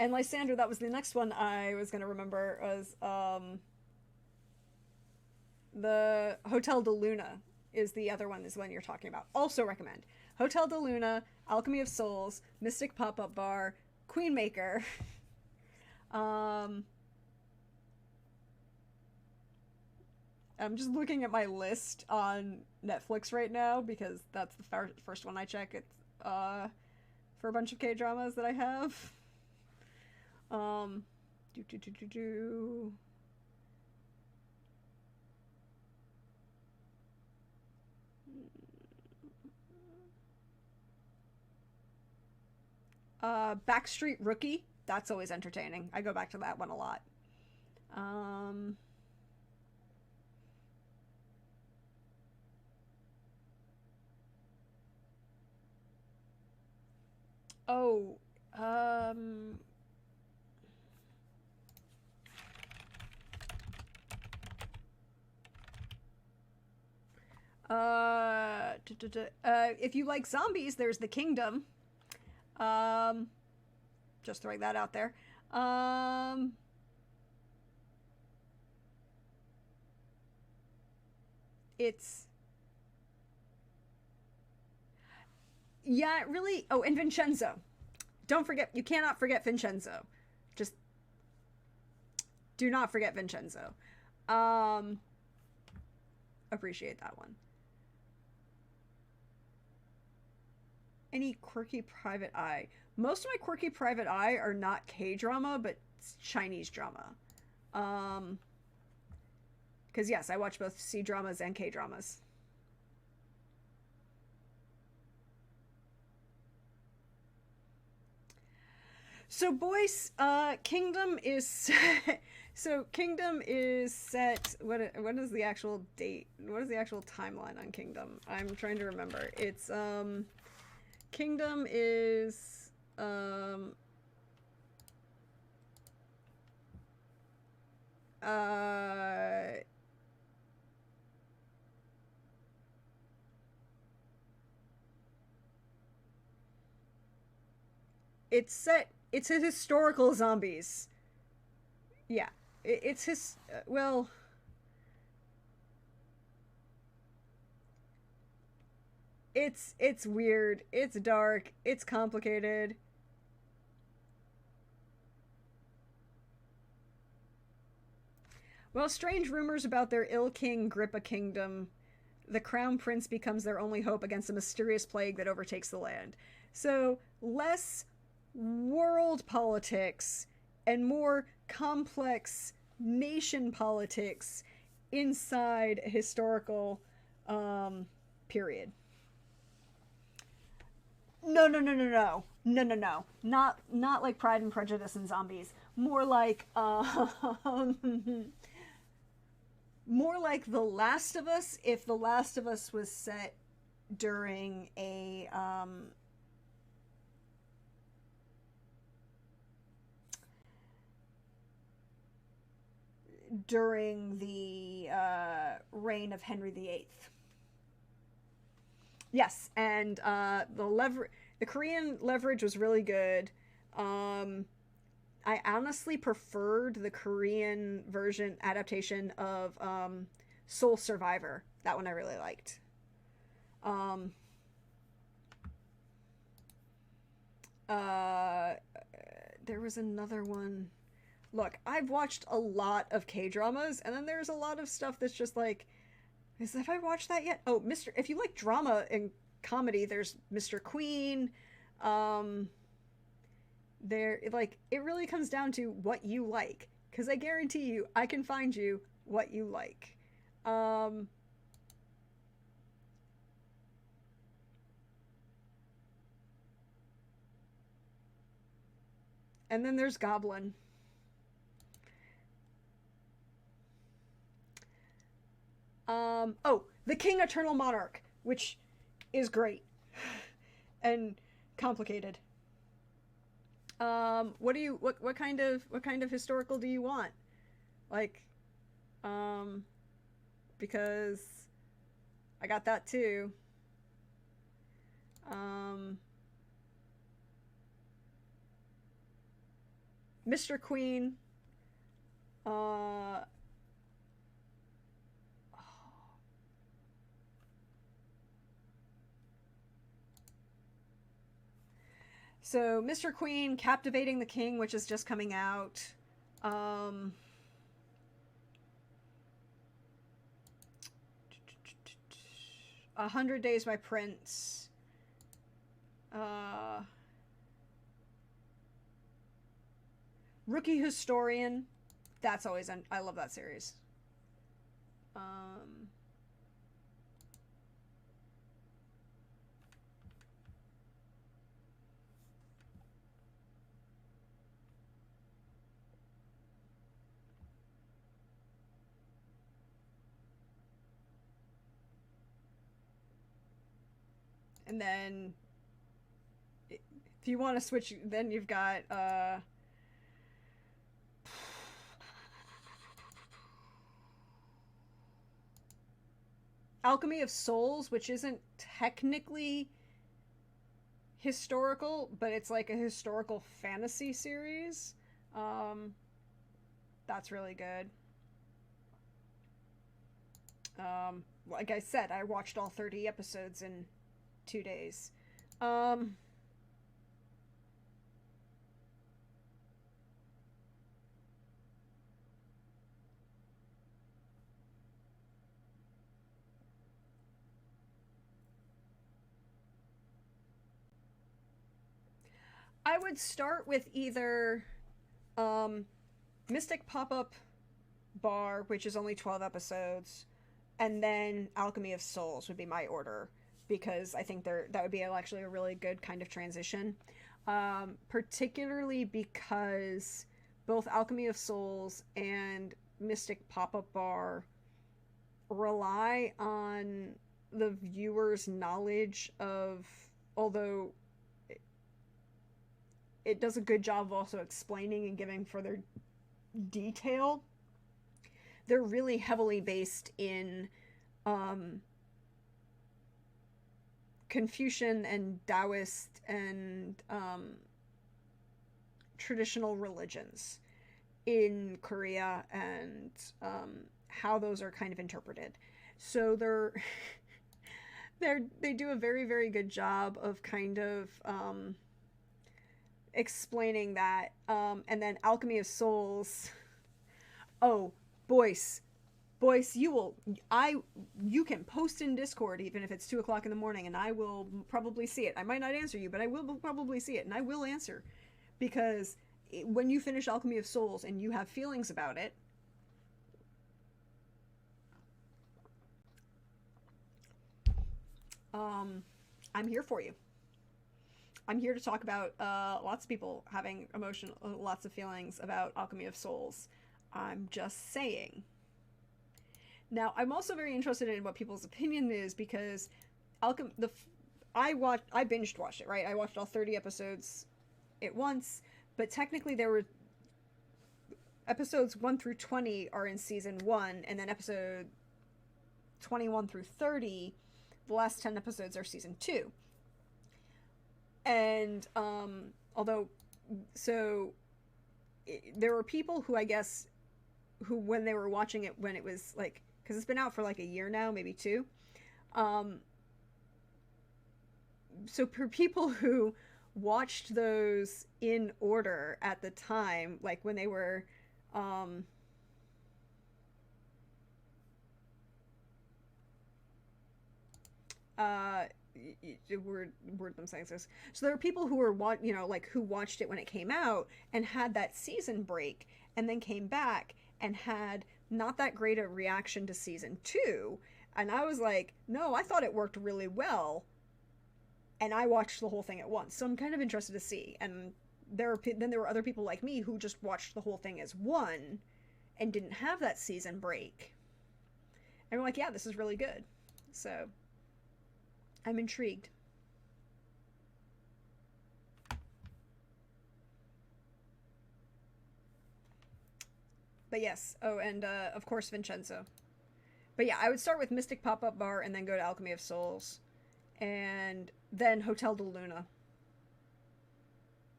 Lysandra, that was the next one I was gonna remember, was the Hotel de Luna. is the other one, is the one you're talking about. Also recommend Hotel de Luna, Alchemy of Souls, Mystic Pop-Up Bar, Queenmaker. I'm just looking at my list on Netflix right now because that's the first one I check. It's for a bunch of K-dramas that I have. Do do do do do. Backstreet Rookie. That's always entertaining. I go back to that one a lot. Oh, um, if you like zombies, there's The Kingdom. Um, just throwing that out there. It's yeah, it really. Oh, and Vincenzo. Don't forget. You cannot forget Vincenzo. Just do not forget Vincenzo. Um, appreciate that one. Any quirky private eye? Most of my quirky private eye are not K-drama, but Chinese drama. Because yes, I watch both C-dramas and K-dramas. So, boys, Kingdom is so Kingdom is set. What is the actual date? What is the actual timeline on Kingdom? I'm trying to remember. It's Kingdom is it's set. It's a historical zombies. Yeah, it's his. Well, it's weird. It's dark. It's complicated. Well, strange rumors about their ill king grip a kingdom. The crown prince becomes their only hope against a mysterious plague that overtakes the land. So, less world politics and more complex nation politics inside a historical period. No, no, no, no, no, no, no, no. Not like Pride and Prejudice and zombies. More like more like The Last of Us. If The Last of Us was set during a during the reign of Henry VIII. Yes, and the Korean leverage was really good. I honestly preferred the Korean version adaptation of Soul Survivor. That one I really liked. Um, uh, there was another one. Look, I've watched a lot of K-dramas, and then there's a lot of stuff that's just like, have I watched that yet? Oh, if you like drama and comedy, there's Mr. Queen. There, like, it really comes down to what you like, because I guarantee you, I can find you what you like. And then there's Goblin. Oh, The King Eternal Monarch, which is great and complicated. What kind of historical do you want? Like, because I got that too. Mr. Queen. So Mr. Queen, Captivating the King, which is just coming out. 100 Days by Prince. Rookie Historian. That's always... I love that series. And then if you want to switch, then you've got Alchemy of Souls, which isn't technically historical, but it's like a historical fantasy series. That's really good. Like I said, I watched all 30 episodes in 2 days. I would start with either Mystic Pop-Up Bar, which is only 12 episodes, and then Alchemy of Souls would be my order, because I think that would be actually a really good kind of transition. Particularly because both Alchemy of Souls and Mystic Pop-Up Bar rely on the viewer's knowledge of, although it does a good job of also explaining and giving further detail, they're really heavily based in Confucian and Taoist and traditional religions in Korea, and how those are kind of interpreted. So they do a very, very good job of kind of explaining that. And then Alchemy of Souls. Oh, Boyce, you can post in Discord even if it's 2 o'clock in the morning, and I will probably see it. I might not answer you, but I will probably see it, and I will answer, because when you finish Alchemy of Souls and you have feelings about it, I'm here for you. I'm here to talk about lots of people having lots of feelings about Alchemy of Souls. I'm just saying. Now, I'm also very interested in what people's opinion is, because I binged watched it, right? I watched all 30 episodes at once, but technically there were episodes 1 through 20 are in season 1, and then episode 21 through 30, the last 10 episodes are season 2. And there were people who, I guess, who when they were watching it when it was like, because it's been out for like a year now, maybe 2. So for people who watched those in order at the time, like when they were word I'm saying this. So there were people who were who watched it when it came out and had that season break, and then came back and had not that great a reaction to season 2. And I was like, no, I thought it worked really well, and I watched the whole thing at once. So I'm kind of interested to see. And there were other people like me who just watched the whole thing as one and didn't have that season break, and we're like, yeah, this is really good. So I'm intrigued. But yes. Oh, and of course Vincenzo. But yeah, I would start with Mystic Pop-Up Bar and then go to Alchemy of Souls, and then Hotel de Luna,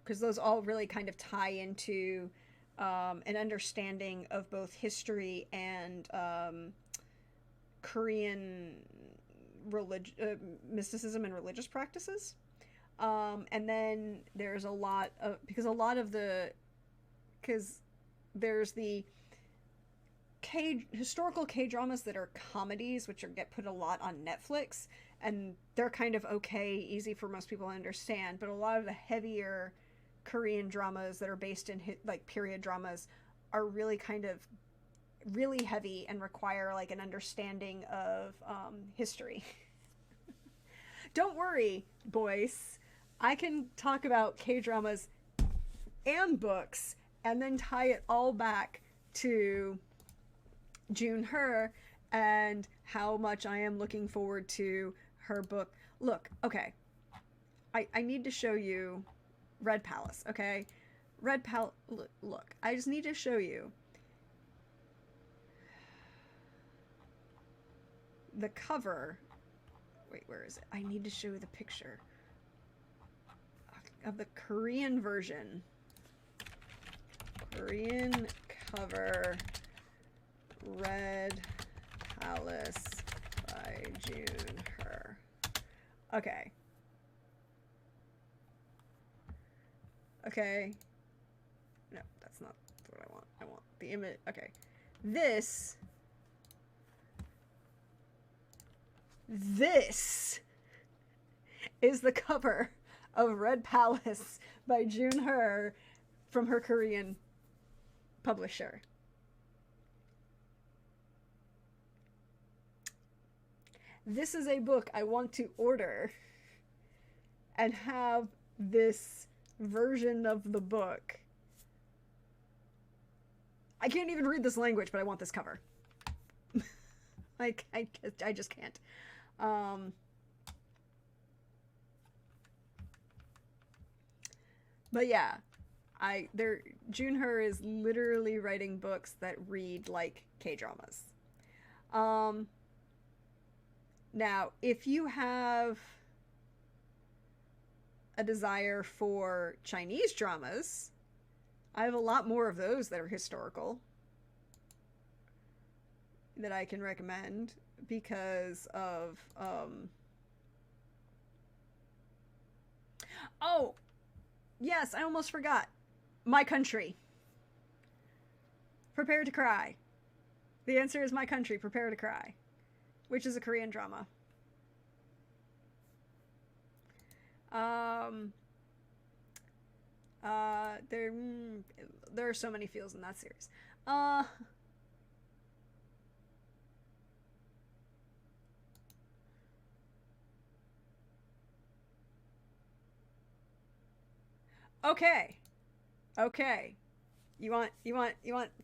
because those all really kind of tie into an understanding of both history and Korean mysticism and religious practices. And then there's a lot of, because there's the historical K-dramas that are comedies, which get put a lot on Netflix, and they're kind of okay, easy for most people to understand. But a lot of the heavier Korean dramas that are based in like period dramas are really kind of really heavy and require like an understanding of history. Don't worry, boys. I can talk about K-dramas and books and then tie it all back to June Her and how much I am looking forward to her book. Look, okay. I need to show you Red Palace, okay? Red Palace, look, I just need to show you the cover. Wait, where is it? I need to show you the picture of the Korean version. Korean cover, Red Palace by June Her. Okay. Okay. No, that's not what I want. I want the image. Okay. This is the cover of Red Palace by June Her from her Korean publisher. This is a book I want to order and have this version of the book. I can't even read this language, but I want this cover. Like, I just can't. But yeah, June Her is literally writing books that read like K-dramas. Now, if you have a desire for Chinese dramas, I have a lot more of those that are historical that I can recommend because of oh, yes, I almost forgot. My Country. Prepare to Cry. The answer is My Country, Prepare to Cry, which is a Korean drama. There are so many feels in that series. Okay. Okay. You want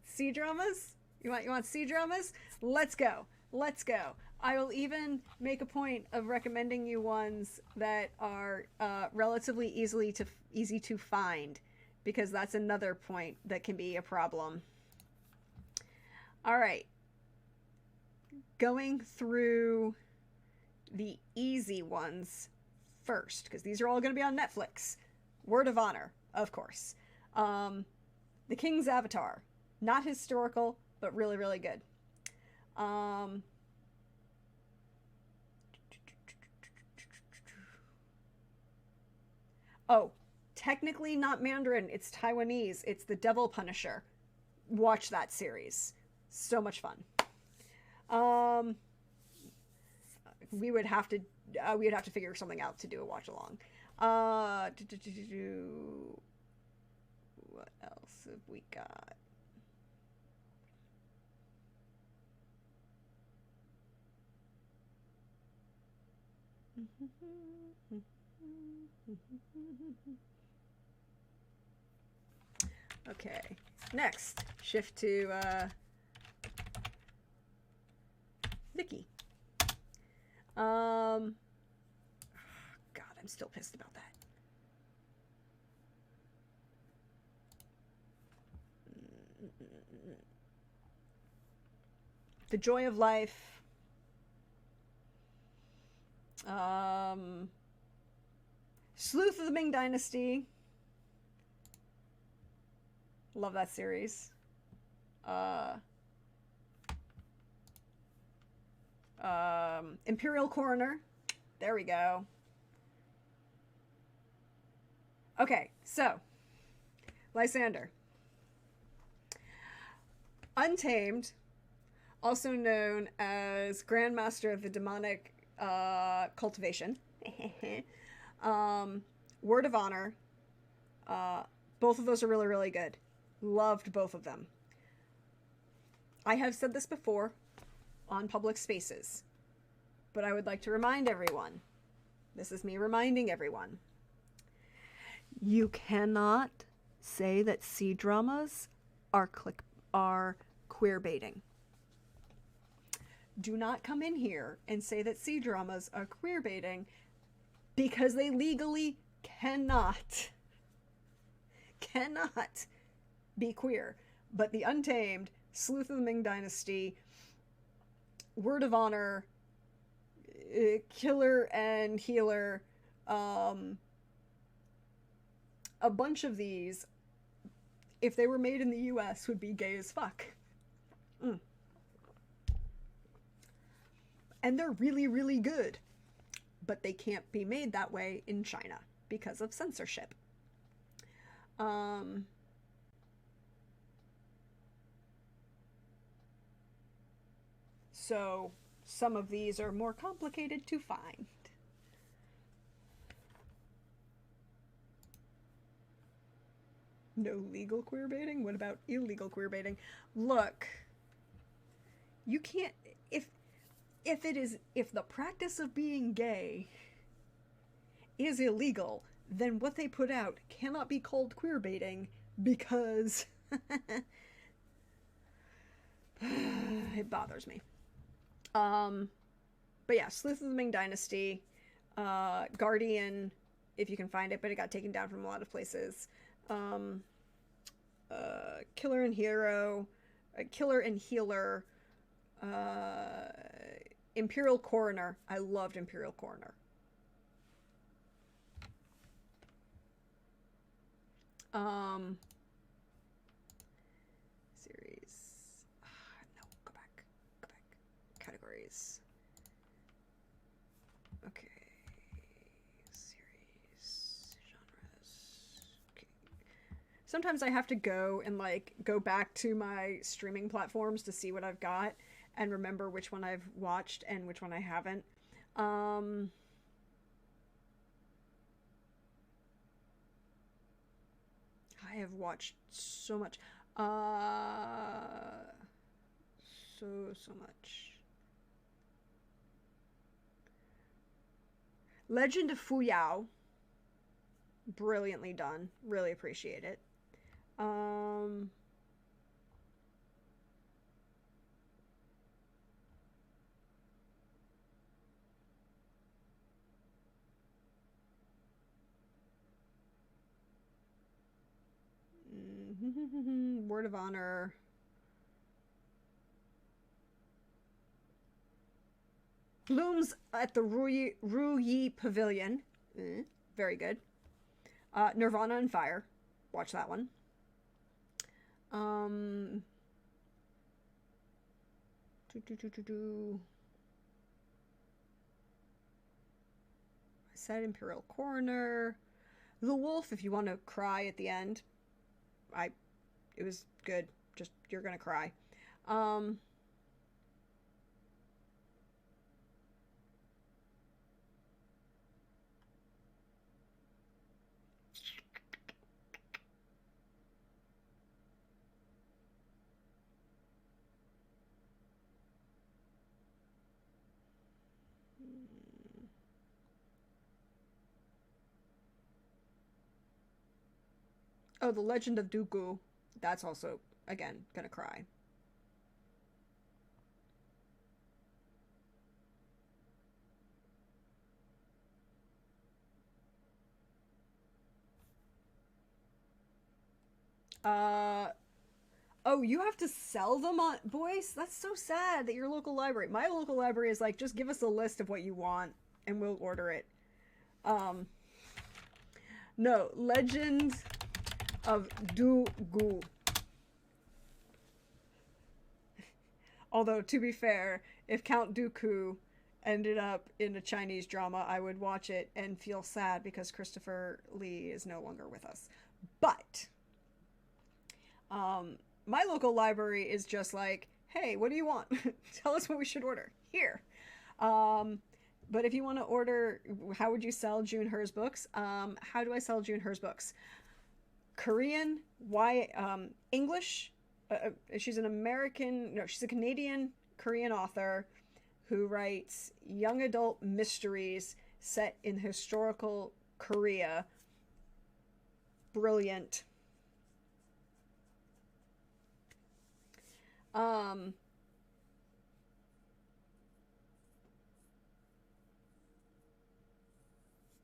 C dramas? You want C dramas? Let's go. Let's go. I will even make a point of recommending you ones that are relatively easy to find, because that's another point that can be a problem. All right. Going through the easy ones first, because these are all going to be on Netflix. Word of Honor, of course. The King's Avatar. Not historical, but really, really good. Oh, technically not Mandarin. It's Taiwanese. It's The Devil Punisher. Watch that series. So much fun. We would have to figure something out to do a watch along. What else have we got? Okay, next, shift to Vicky. God, I'm still pissed about that. The Joy of Life. Sleuth of the Ming Dynasty. Love that series. Imperial Coroner. There we go. Okay, so Lysander. Untamed, also known as Grandmaster of the Demonic Cultivation. Word of Honor. Both of those are really, really good. Loved both of them. I have said this before on public spaces, but I would like to remind everyone. This is me reminding everyone. You cannot say that C-dramas are queer baiting. Do not come in here and say that C-dramas are queer baiting, because they legally cannot be queer. But the Untamed, Sleuth of the Ming Dynasty, Word of Honor, Killer and Healer, a bunch of these, if they were made in the US, would be gay as fuck. And they're really, really good. But they can't be made that way in China because of censorship. So some of these are more complicated to find. No legal queer baiting? What about illegal queer baiting? Look, you can't, if the practice of being gay is illegal, then what they put out cannot be called queer baiting, because it bothers me. But yeah, Sleuth of the Ming Dynasty, Guardian, if you can find it, but it got taken down from a lot of places. Killer and Hero, Killer and Healer, Imperial Coroner. I loved Imperial Coroner. Series. No, go back. Categories. Okay. Series. Genres. Okay. Sometimes I have to go and go back to my streaming platforms to see what I've got and remember which one I've watched and which one I haven't. I have watched so much. So much. Legend of Fuyao. Brilliantly done. Really appreciate it. Word of Honor. Blooms at the Ruyi Pavilion. Very good. Nirvana and Fire. Watch that one. I said Imperial Coroner. The Wolf, if you want to cry at the end. It was good. Just, you're gonna cry. Oh, The Legend of Dooku. That's also, again, gonna cry. Oh, you have to sell them on... Boys, that's so sad that your local library... My local library is like, just give us a list of what you want, and we'll order it. No, Legend of Dooku. Although, to be fair, if Count Dooku ended up in a Chinese drama, I would watch it and feel sad because Christopher Lee is no longer with us. But my local library is just like, hey, what do you want? Tell us what we should order. Here. But if you want to order, how would you sell June Hers books? How do I sell June Hers books? Korean, English. She's an American, no, she's a Canadian Korean author who writes young adult mysteries set in historical Korea. Brilliant.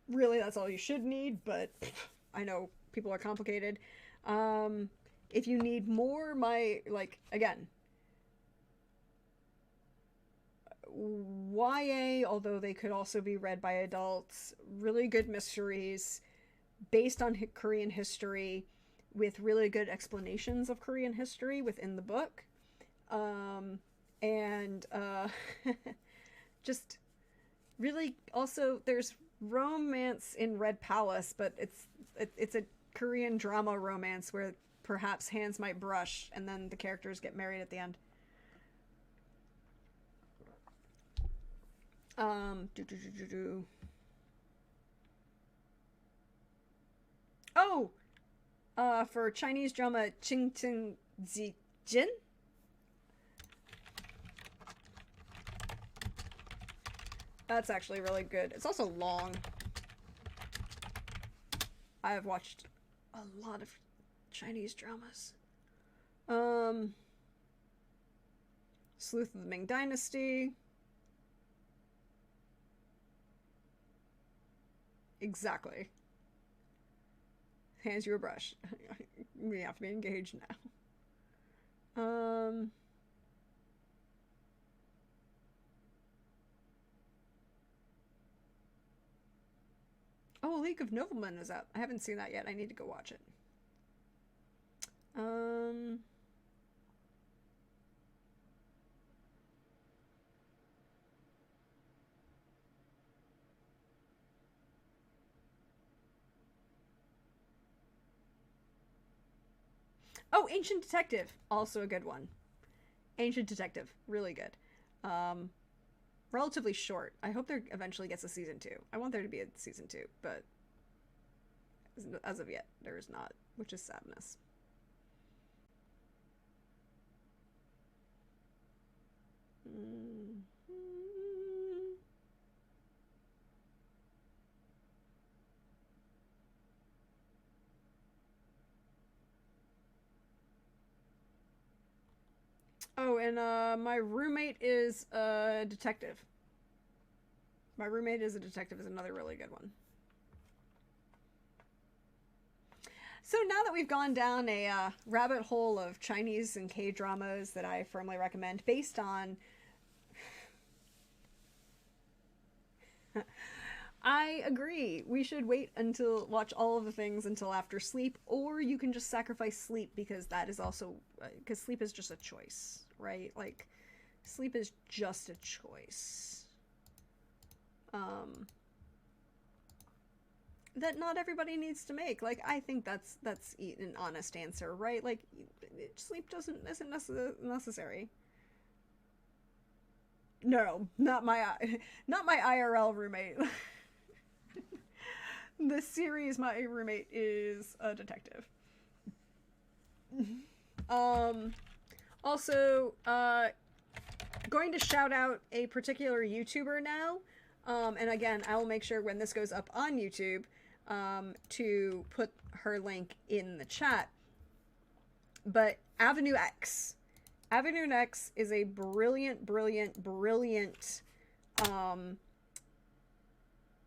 Really, that's all you should need, but I know people are complicated. If you need more, again, YA, although they could also be read by adults, really good mysteries based on Korean history with really good explanations of Korean history within the book. And just really also there's romance in Red Palace, but it's a Korean drama romance where perhaps hands might brush and then the characters get married at the end. Oh, for Chinese drama, Qing Ting Zi Jin. That's actually really good. It's also long. I have watched a lot of Chinese dramas. Sleuth of the Ming Dynasty. Exactly. Hands you a brush. We have to be engaged now. Oh, League of Noblemen is out. I haven't seen that yet. I need to go watch it. Oh, Ancient Detective. Also a good one. Ancient Detective. Really good. Relatively short. I hope there eventually gets a season 2. I want there to be a season 2, but as of yet, there is not, which is sadness. Oh, and my roommate is a detective. My roommate is a detective is another really good one. So now that we've gone down a rabbit hole of Chinese and K-dramas that I firmly recommend based on... I agree. We should wait until watch all of the things until after sleep, or you can just sacrifice sleep because that is also... because sleep is just a choice, right? Like, sleep is just a choice. That not everybody needs to make. Like, I think that's an honest answer, right? Like, sleep isn't necessary. No, not my IRL roommate. The series, my roommate is a detective. Also, going to shout out a particular YouTuber now. And again, I will make sure when this goes up on YouTube to put her link in the chat. But Avenue X. Avenue X is a brilliant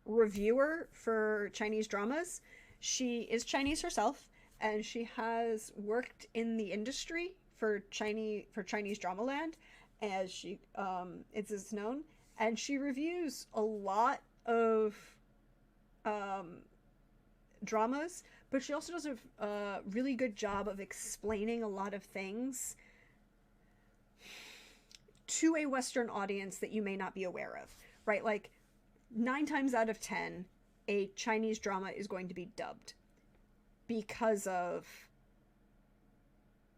reviewer for Chinese dramas. She is Chinese herself, and she has worked in the industry for Chinese drama land, as she it's known. And she reviews a lot of dramas, but she also does a really good job of explaining a lot of things to a Western audience that you may not be aware of, right? Like 9 times out of 10, a Chinese drama is going to be dubbed because of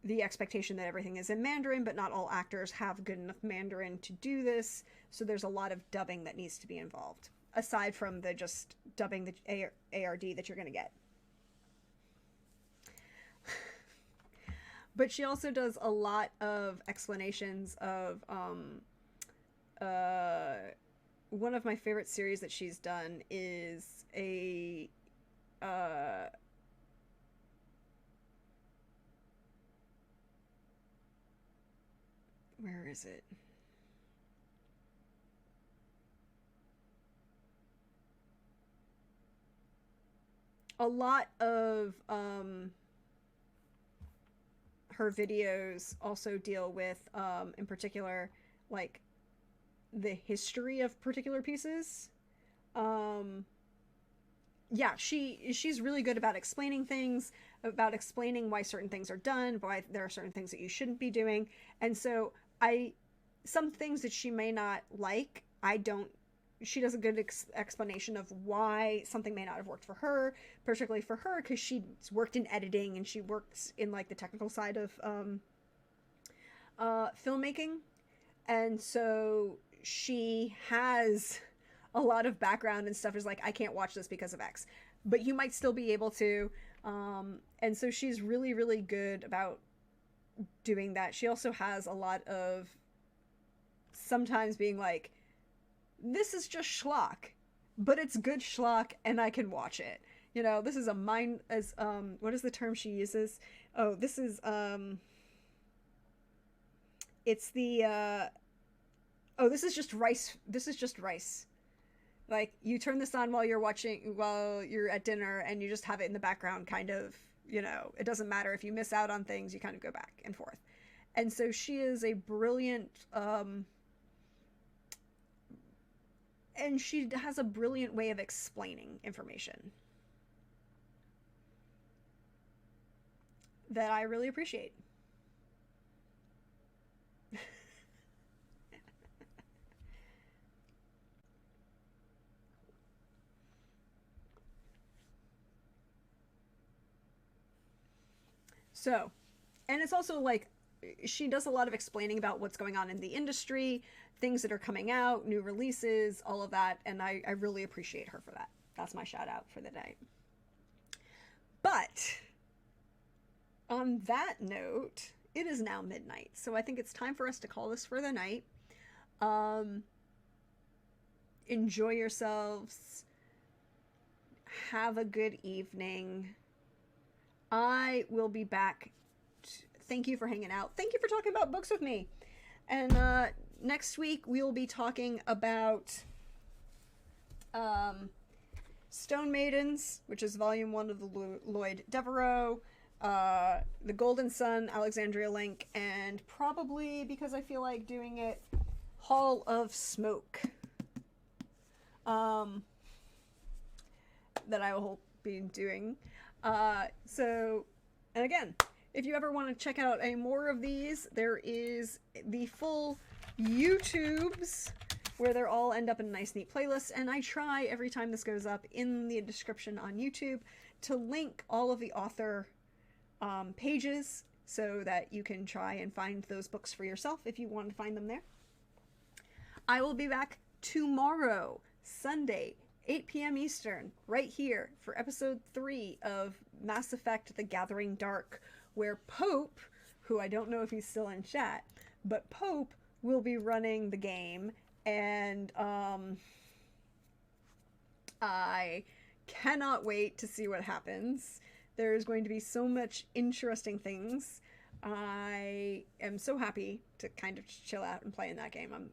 the expectation that everything is in Mandarin, but not all actors have good enough Mandarin to do this. So there's a lot of dubbing that needs to be involved, aside from the just dubbing the ARD that you're going to get. But she also does a lot of explanations of one of my favorite series that she's done is a where is it? A lot of her videos also deal with, in particular, like the history of particular pieces. Yeah, she's really good about explaining things, about explaining why certain things are done, why there are certain things that you shouldn't be doing. And so some things that she may not like, she does a good explanation of why something may not have worked for her, particularly for her, because she's worked in editing and she works in like the technical side of filmmaking. And so she has a lot of background and stuff. Is like, I can't watch this because of X, but you might still be able to. And so she's really, really good about doing that. She also has a lot of sometimes being like, this is just schlock, but it's good schlock and I can watch it. You know, this is a mind as what is the term she uses? Oh, this is it's the oh, this is just rice. This is just rice. Like, you turn this on while you're at dinner and you just have it in the background, kind of, you know, it doesn't matter if you miss out on things, you kind of go back and forth. And so she is a brilliant and she has a brilliant way of explaining information that I really appreciate. So, and it's also like, she does a lot of explaining about what's going on in the industry, things that are coming out, new releases, all of that, and I really appreciate her for that. That's my shout out for the day. But on that note, it is now midnight, so I think it's time for us to call this for the night. Enjoy yourselves. Have a good evening. I will be back. Thank you for hanging out. Thank you for talking about books with me. And next week we will be talking about Stone Maidens, which is volume 1 of the Lloyd Devereaux, The Golden Sun, Alexandria Link, and probably, because I feel like doing it, Hall of Smoke. That I will be doing. So, and again, if you ever want to check out any more of these, there is the full YouTubes where they all end up in a nice neat playlist, and I try every time this goes up in the description on YouTube to link all of the author pages so that you can try and find those books for yourself if you want to find them there. I will be back tomorrow, Sunday, 8 p.m. Eastern, right here for episode 3 of Mass Effect: The Gathering Dark, where Pope, who I don't know if he's still in chat, but Pope will be running the game, and I cannot wait to see what happens. There's going to be so much interesting things. I am so happy to kind of chill out and play in that game.